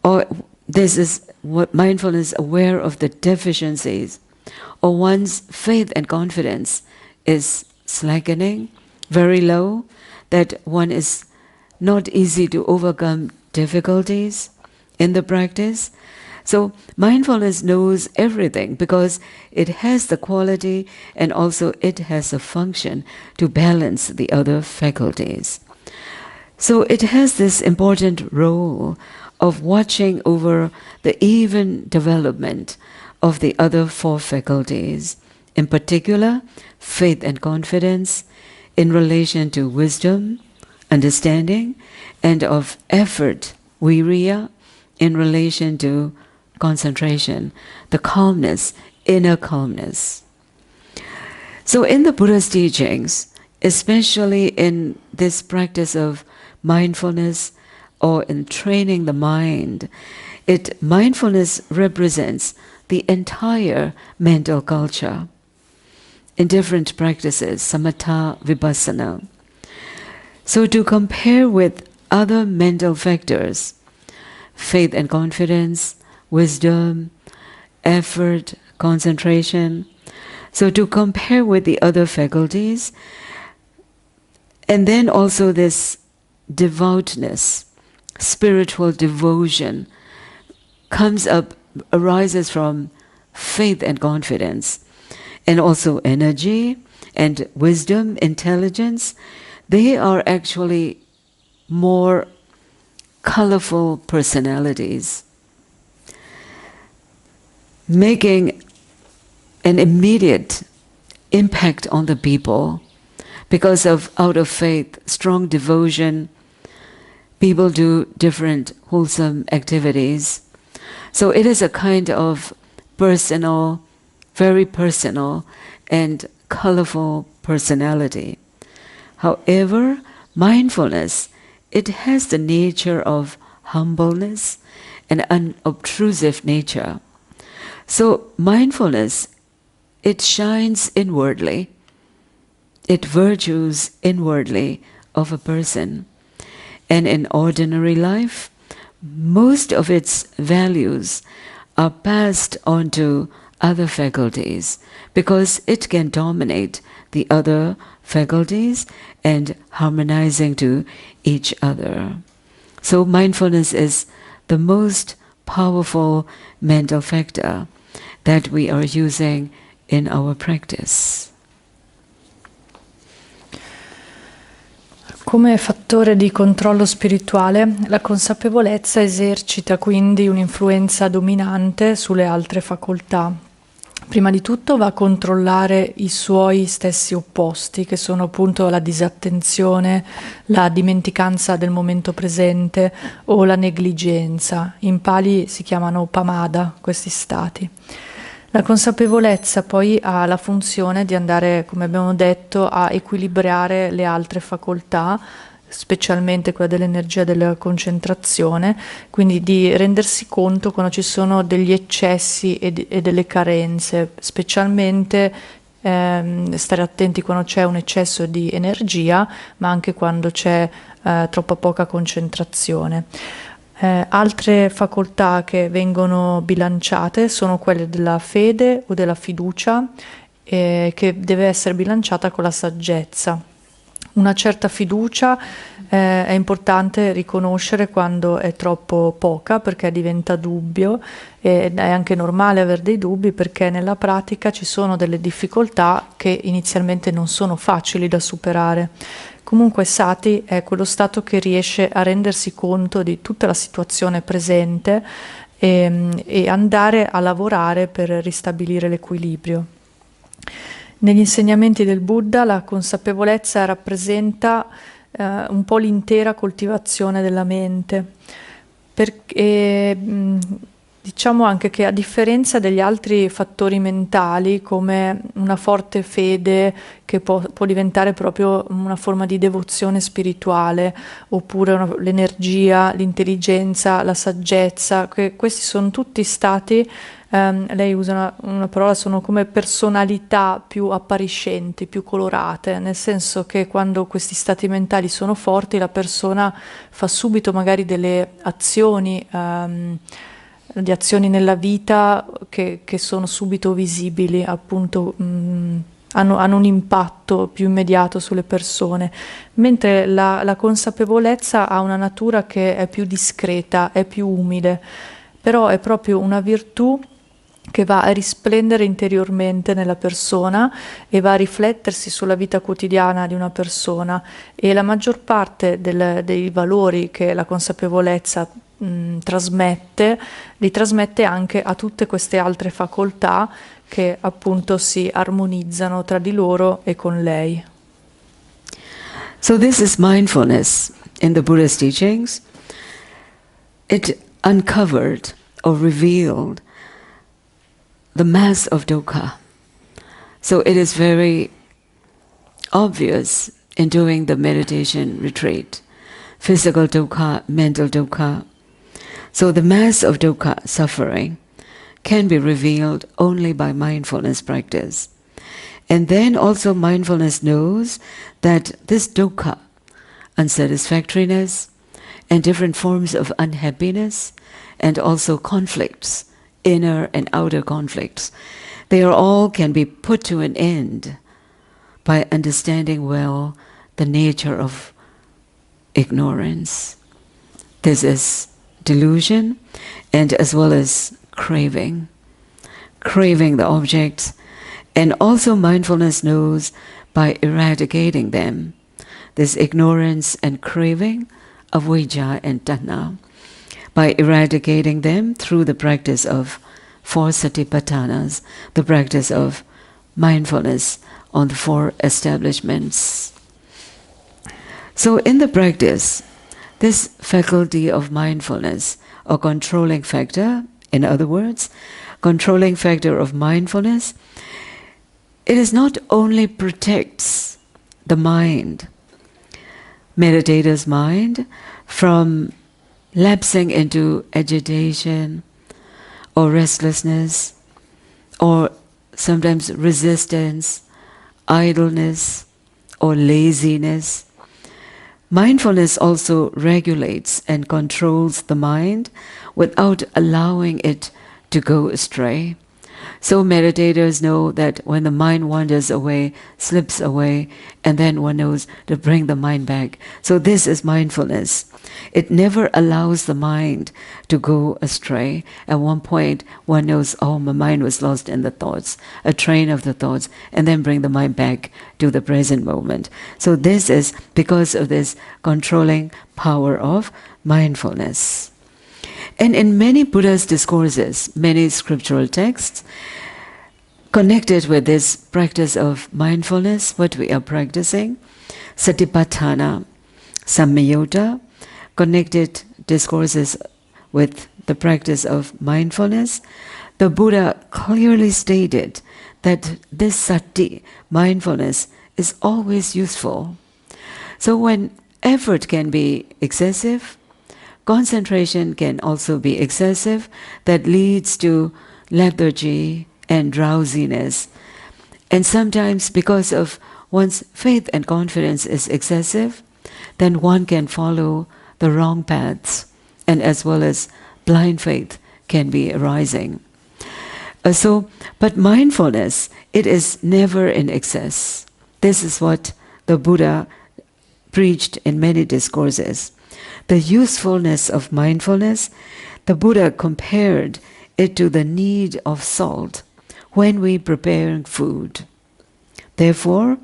or this is what mindfulness aware of the deficiencies, or one's faith and confidence is slackening, very low, that one is not easy to overcome difficulties in the practice. So mindfulness knows everything because it has the quality and also it has a function to balance the other faculties. So it has this important role of watching over the even development of the other four faculties, in particular, faith and confidence in relation to wisdom, understanding, and of effort, viriya, in relation to concentration, the calmness, inner calmness. So in the Buddha's teachings, especially in this practice of mindfulness or in training the mind, mindfulness represents the entire mental culture in different practices, samatha, vipassana. So to compare with other mental factors, faith and confidence, wisdom, effort, concentration, so to compare with the other faculties, and then also this devoutness, spiritual devotion, arises from faith and confidence, and also energy and wisdom, intelligence. They are actually more colorful personalities, making an immediate impact on the people. Because out of faith, strong devotion, people do different wholesome activities. So it is a kind of personal, very personal and colorful personality. However, mindfulness, it has the nature of humbleness and unobtrusive nature. So mindfulness, it shines inwardly, it virtues inwardly of a person. And in ordinary life, most of its values are passed on to other faculties because it can dominate the other faculties and harmonizing to each other. So mindfulness is the most powerful mental factor that we are using in our practice. Come fattore di controllo spirituale, la consapevolezza esercita quindi un'influenza dominante sulle altre facoltà. Prima di tutto va a controllare i suoi stessi opposti, che sono appunto la disattenzione, la dimenticanza del momento presente o la negligenza. In Pali si chiamano pamada questi stati. La consapevolezza poi ha la funzione di andare, come abbiamo detto, a equilibrare le altre facoltà, specialmente quella dell'energia della concentrazione, quindi di rendersi conto quando ci sono degli eccessi e delle carenze, specialmente stare attenti quando c'è un eccesso di energia, ma anche quando c'è troppa poca concentrazione. Altre facoltà che vengono bilanciate sono quelle della fede o della fiducia, che deve essere bilanciata con la saggezza. Una certa fiducia è importante riconoscere quando è troppo poca, perché diventa dubbio, ed è anche normale avere dei dubbi perché nella pratica ci sono delle difficoltà che inizialmente non sono facili da superare. Comunque sati è quello stato che riesce a rendersi conto di tutta la situazione presente e andare a lavorare per ristabilire l'equilibrio. Negli insegnamenti del Buddha la consapevolezza rappresenta un po' l'intera coltivazione della mente, perché diciamo anche che a differenza degli altri fattori mentali, come una forte fede che può diventare proprio una forma di devozione spirituale, oppure l'energia, l'intelligenza, la saggezza, questi sono tutti stati, lei usa una parola, sono come personalità più appariscenti, più colorate, nel senso che quando questi stati mentali sono forti la persona fa subito magari delle azioni, di azioni nella vita che sono subito visibili, appunto hanno un impatto più immediato sulle persone, mentre la consapevolezza ha una natura che è più discreta, è più umile, però è proprio una virtù che va a risplendere interiormente nella persona e va a riflettersi sulla vita quotidiana di una persona, e la maggior parte dei valori che la consapevolezza li trasmette anche a tutte queste altre facoltà che appunto si armonizzano tra di loro e con lei. So this is mindfulness in the Buddha's teachings. It uncovered or revealed the mass of dukkha. So it is very obvious in doing the meditation retreat. Physical dukkha, mental dukkha. So the mass of dukkha, suffering, can be revealed only by mindfulness practice. And then also mindfulness knows that this dukkha, unsatisfactoriness, and different forms of unhappiness, and also conflicts, inner and outer conflicts, they are all can be put to an end by understanding well the nature of ignorance. This is delusion and as well as craving the objects. And also mindfulness knows by eradicating them, this ignorance and craving, avijja and tanha, by eradicating them through the practice of 4 satipatthanas, the practice of mindfulness on the 4 establishments. So in the practice, this faculty of mindfulness, or controlling factor, in other words, controlling factor of mindfulness, it is not only protects the mind, meditator's mind, from lapsing into agitation or restlessness or sometimes resistance, idleness or laziness. Mindfulness also regulates and controls the mind without allowing it to go astray. So meditators know that when the mind wanders away, slips away, and then one knows to bring the mind back. So this is mindfulness. It never allows the mind to go astray. At one point, one knows, oh, my mind was lost in the thoughts, a train of the thoughts, and then bring the mind back to the present moment. So this is because of this controlling power of mindfulness. And in many Buddha's discourses, many scriptural texts, connected with this practice of mindfulness, what we are practicing, satipatthana, sammayutta, connected discourses with the practice of mindfulness, the Buddha clearly stated that this sati, mindfulness, is always useful. So when effort can be excessive, concentration can also be excessive, that leads to lethargy and drowsiness. And sometimes because of one's faith and confidence is excessive, then one can follow the wrong paths, and as well as blind faith can be arising. But mindfulness, it is never in excess. This is what the Buddha preached in many discourses. The usefulness of mindfulness, the Buddha compared it to the need of salt when we prepare food. Therefore,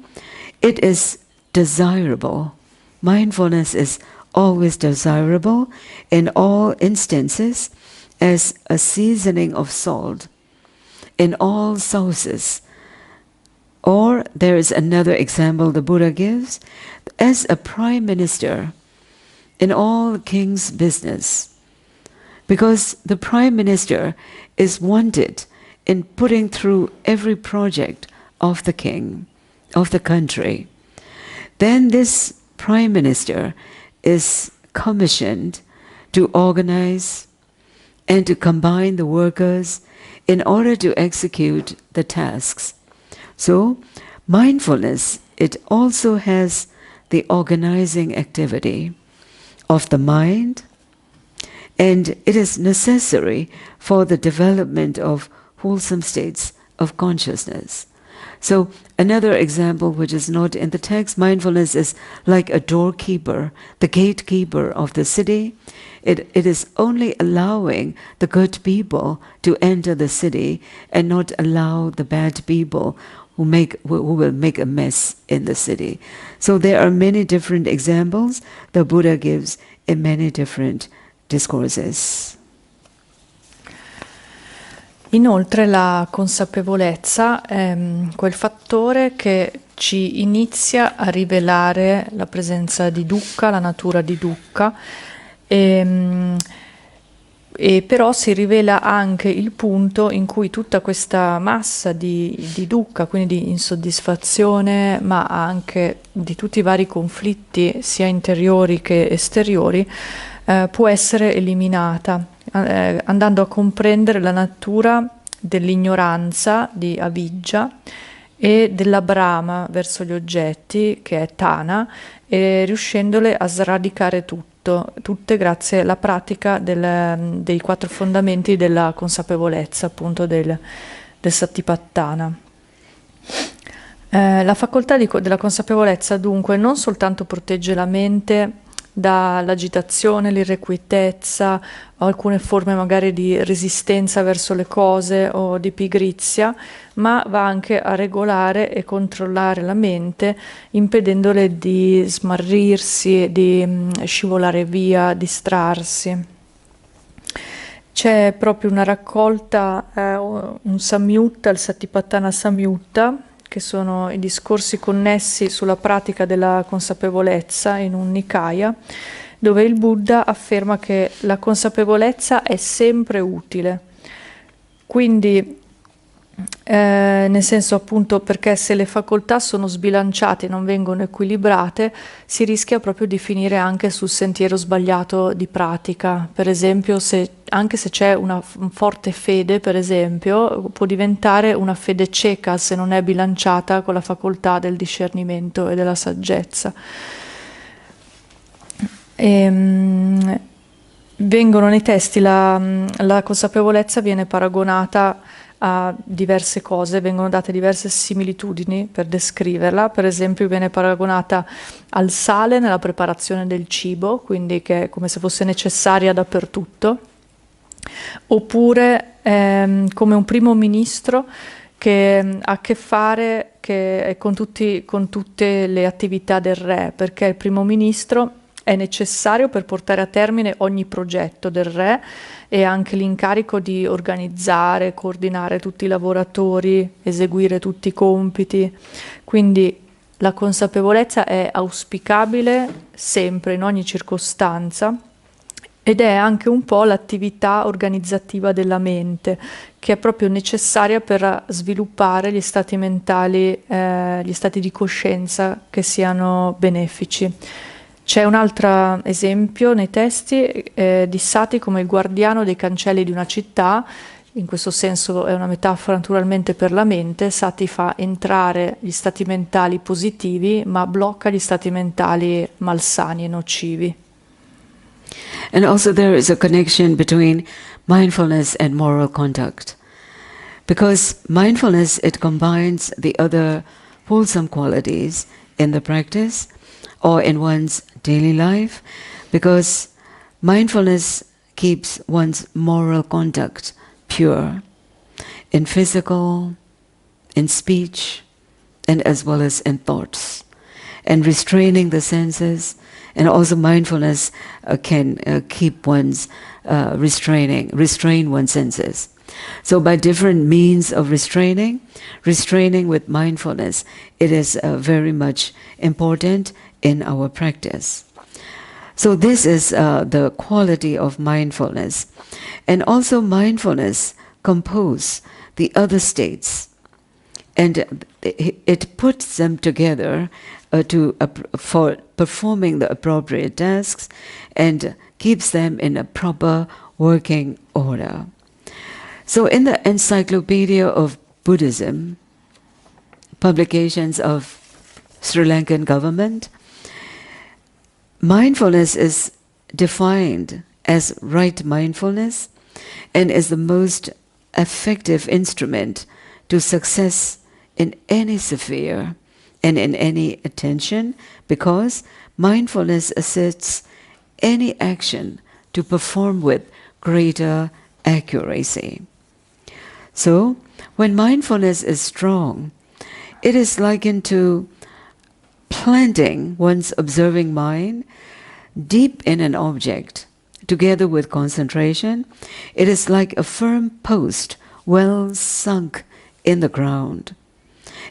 it is desirable. Mindfulness is always desirable in all instances as a seasoning of salt in all sauces. Or there is another example the Buddha gives, as a prime minister in all king's business, because the prime minister is wanted in putting through every project of the king, of the country. Then this prime minister is commissioned to organize and to combine the workers in order to execute the tasks. So mindfulness, it also has the organizing activity of the mind, and it is necessary for the development of wholesome states of consciousness. So another example which is not in the text, mindfulness is like a doorkeeper, the gatekeeper of the city. It is only allowing the good people to enter the city and not allow the bad people who will make a mess in the city. So there are many different examples the Buddha gives in many different discourses. Inoltre la consapevolezza è quel fattore che ci inizia a rivelare la presenza di dukkha, la natura di dukkha, e però si rivela anche il punto in cui tutta questa massa di dukkha, quindi di insoddisfazione, ma anche di tutti i vari conflitti, sia interiori che esteriori, può essere eliminata, andando a comprendere la natura dell'ignoranza di avijja e della brama verso gli oggetti, che è tana, e riuscendole a sradicare tutte grazie alla pratica dei 4 fondamenti della consapevolezza, appunto del Satipatthana. La facoltà della consapevolezza dunque non soltanto protegge la mente dall'agitazione, l'irrequietezza o alcune forme magari di resistenza verso le cose o di pigrizia, ma va anche a regolare e controllare la mente, impedendole di smarrirsi, di scivolare via, distrarsi. C'è proprio una raccolta, un Samyutta, il Satipatthana Samyutta, che sono i discorsi connessi sulla pratica della consapevolezza in un Nikaya, dove il Buddha afferma che la consapevolezza è sempre utile. Quindi, nel senso appunto perché se le facoltà sono sbilanciate e non vengono equilibrate, si rischia proprio di finire anche sul sentiero sbagliato di pratica. Per esempio, anche se c'è una forte fede, per esempio, può diventare una fede cieca se non è bilanciata con la facoltà del discernimento e della saggezza. Vengono nei testi, la consapevolezza viene paragonata a diverse cose, vengono date diverse similitudini per descriverla. Per esempio viene paragonata al sale nella preparazione del cibo, quindi che è come se fosse necessaria dappertutto, oppure come un primo ministro che ha a che fare con tutte le attività del re, perché il primo ministro è necessario per portare a termine ogni progetto del re e anche l'incarico di organizzare, coordinare tutti i lavoratori, eseguire tutti i compiti. Quindi la consapevolezza è auspicabile sempre, in ogni circostanza, ed è anche un po' l'attività organizzativa della mente, che è proprio necessaria per sviluppare gli stati mentali, gli stati di coscienza che siano benefici. C'è un altro esempio nei testi di Sati come il guardiano dei cancelli di una città. In questo senso è una metafora naturalmente per la mente. Sati fa entrare gli stati mentali positivi, ma blocca gli stati mentali malsani e nocivi. And also there is a connection between mindfulness and moral conduct. Because mindfulness, it combines the other wholesome qualities in the practice or in one's daily life, because mindfulness keeps one's moral conduct pure in physical, in speech, and as well as in thoughts, and restraining the senses. And also mindfulness can keep one's restrain one's senses. So by different means of restraining with mindfulness, it is very much important in our practice. So this is the quality of mindfulness. And also mindfulness composes the other states, and it puts them together for performing the appropriate tasks and keeps them in a proper working order. So in the Encyclopedia of Buddhism, publications of Sri Lankan government, mindfulness is defined as right mindfulness and is the most effective instrument to success in any sphere and in any attention, because mindfulness assists any action to perform with greater accuracy. So, when mindfulness is strong, it is likened to planting one's observing mind deep in an object together with concentration, it is like a firm post well sunk in the ground.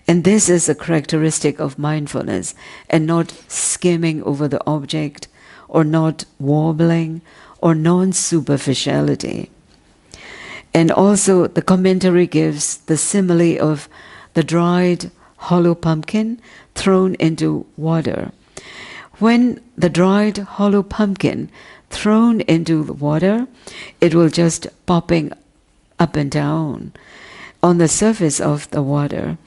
And this is a characteristic of mindfulness, and not skimming over the object, or not wobbling, or non-superficiality. And also the commentary gives the simile of the dried hollow pumpkin thrown into water. When the dried hollow pumpkin thrown into the water, it will just popping up and down on the surface of the water.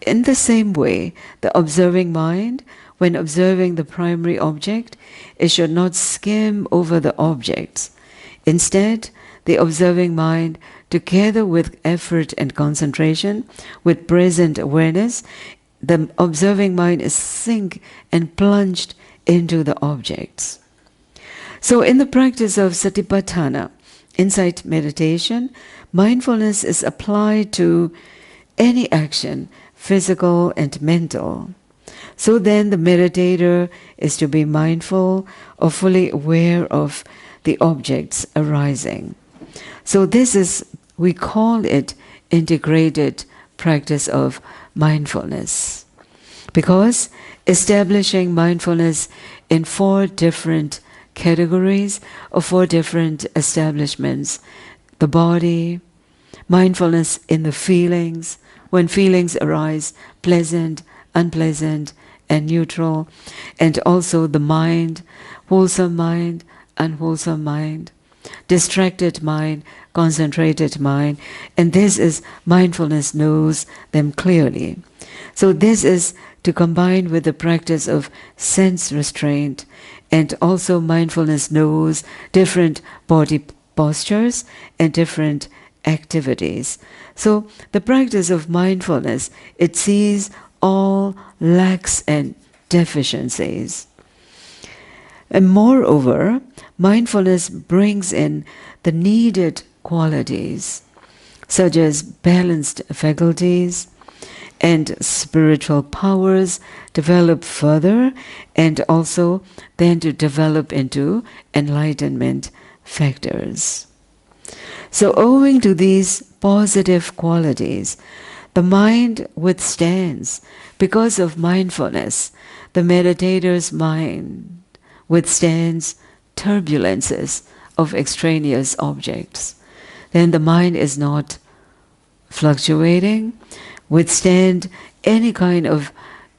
In the same way, the observing mind, when observing the primary object, it should not skim over the objects. Instead, the observing mind, together with effort and concentration, with present awareness, the observing mind is sink and plunged into the objects. So in the practice of Satipatthana, insight meditation, mindfulness is applied to any action, physical and mental. So then the meditator is to be mindful or fully aware of the objects arising. So this is, we call it integrated practice of mindfulness, because establishing mindfulness in 4 different categories or 4 different establishments: the body, mindfulness in the feelings, when feelings arise, pleasant, unpleasant, and neutral, and also the mind, wholesome mind, unwholesome mind, distracted mind, concentrated mind, and this is mindfulness knows them clearly. So this is to combine with the practice of sense restraint, and also mindfulness knows different body postures and different activities. So the practice of mindfulness, it sees all lacks and deficiencies. And moreover, mindfulness brings in the needed qualities, such as balanced faculties and spiritual powers develop further, and also then to develop into enlightenment factors. So owing to these positive qualities, the mind withstands. Because of mindfulness, the meditator's mind withstands turbulences of extraneous objects. Then the mind is not fluctuating, withstand any kind of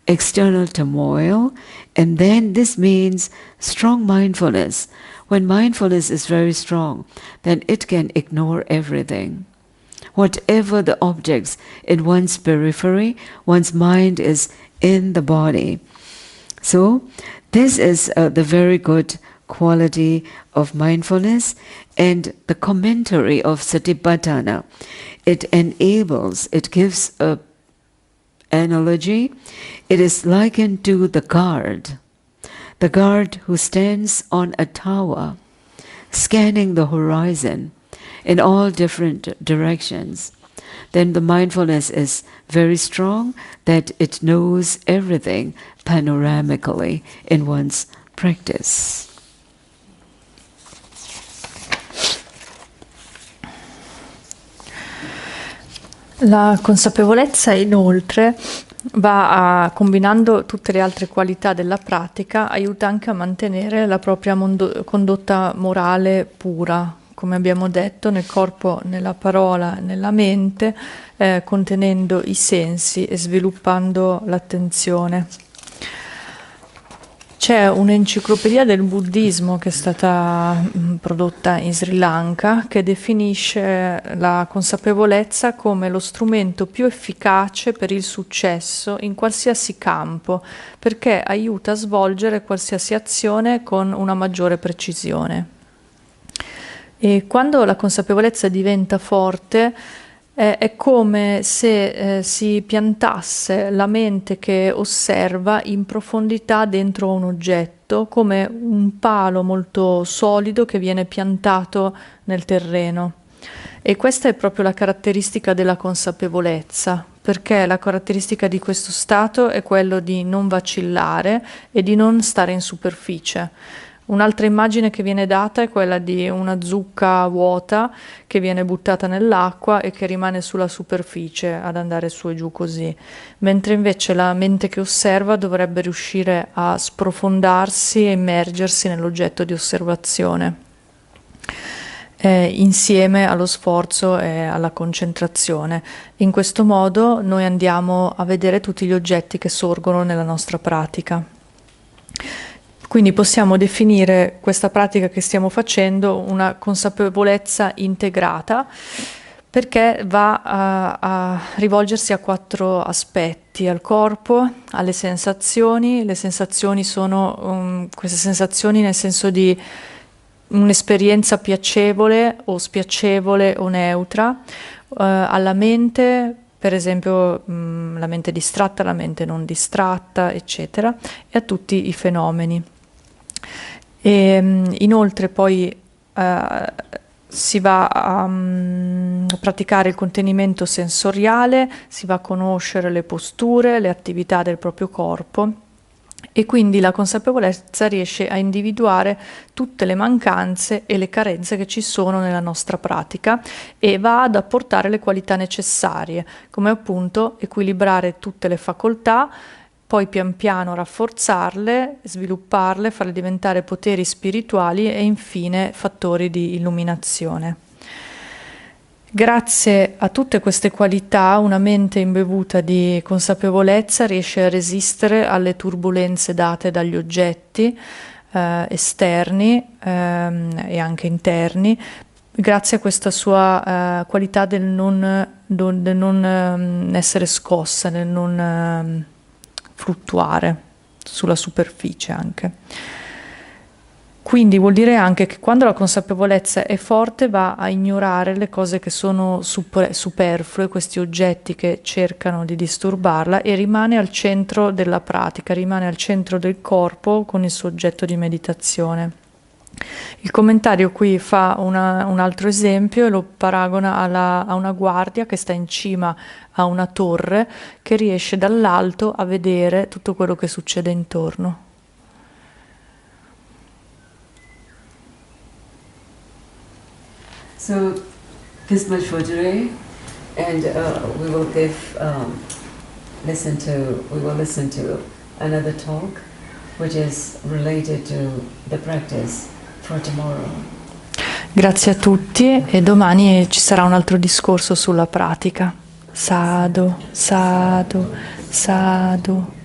external turmoil, and then this means strong mindfulness. When mindfulness is very strong, then it can ignore everything. Whatever the objects in one's periphery, one's mind is in the body. So this is the very good quality of mindfulness, and the commentary of Satipatthana, it enables, it gives a analogy. It is likened to the guard who stands on a tower, scanning the horizon in all different directions. Then the mindfulness is very strong, that it knows everything panoramically in one's practice. La consapevolezza inoltre va combinando tutte le altre qualità della pratica, aiuta anche a mantenere la propria condotta morale pura, come abbiamo detto, nel corpo, nella parola, nella mente, contenendo i sensi e sviluppando l'attenzione. C'è un'enciclopedia del buddismo che è stata prodotta in Sri Lanka, che definisce la consapevolezza come lo strumento più efficace per il successo in qualsiasi campo, perché aiuta a svolgere qualsiasi azione con una maggiore precisione. E quando la consapevolezza diventa forte, è come se si piantasse la mente che osserva in profondità dentro un oggetto, come un palo molto solido che viene piantato nel terreno. E questa è proprio la caratteristica della consapevolezza, perché la caratteristica di questo stato è quello di non vacillare e di non stare in superficie. Un'altra immagine che viene data è quella di una zucca vuota che viene buttata nell'acqua e che rimane sulla superficie ad andare su e giù così, mentre invece la mente che osserva dovrebbe riuscire a sprofondarsi e immergersi nell'oggetto di osservazione, insieme allo sforzo e alla concentrazione. In questo modo noi andiamo a vedere tutti gli oggetti che sorgono nella nostra pratica. Quindi possiamo definire questa pratica che stiamo facendo una consapevolezza integrata, perché va a rivolgersi a 4 aspetti: al corpo, alle sensazioni. Le sensazioni sono queste sensazioni nel senso di un'esperienza piacevole o spiacevole o neutra, alla mente, per esempio la mente distratta, la mente non distratta, eccetera, e a tutti i fenomeni. E, inoltre poi si va a praticare il contenimento sensoriale, si va a conoscere le posture, le attività del proprio corpo, e quindi la consapevolezza riesce a individuare tutte le mancanze e le carenze che ci sono nella nostra pratica e va ad apportare le qualità necessarie, come appunto equilibrare tutte le facoltà, poi pian piano rafforzarle, svilupparle, farle diventare poteri spirituali e infine fattori di illuminazione. Grazie a tutte queste qualità, una mente imbevuta di consapevolezza riesce a resistere alle turbulenze date dagli oggetti esterni e anche interni, grazie a questa sua qualità del non essere scossa, del non fluttuare sulla superficie anche. Quindi vuol dire anche che quando la consapevolezza è forte va a ignorare le cose che sono superflue, questi oggetti che cercano di disturbarla, e rimane al centro della pratica, rimane al centro del corpo con il suo oggetto di meditazione. Il commentario qui fa un altro esempio e lo paragona a una guardia che sta in cima a una torre, che riesce dall'alto a vedere tutto quello che succede intorno. So, this much for today, and we will listen to another talk, which is related to the practice for tomorrow. Grazie a tutti, e domani ci sarà un altro discorso sulla pratica. Sadhu, sadhu, sadhu.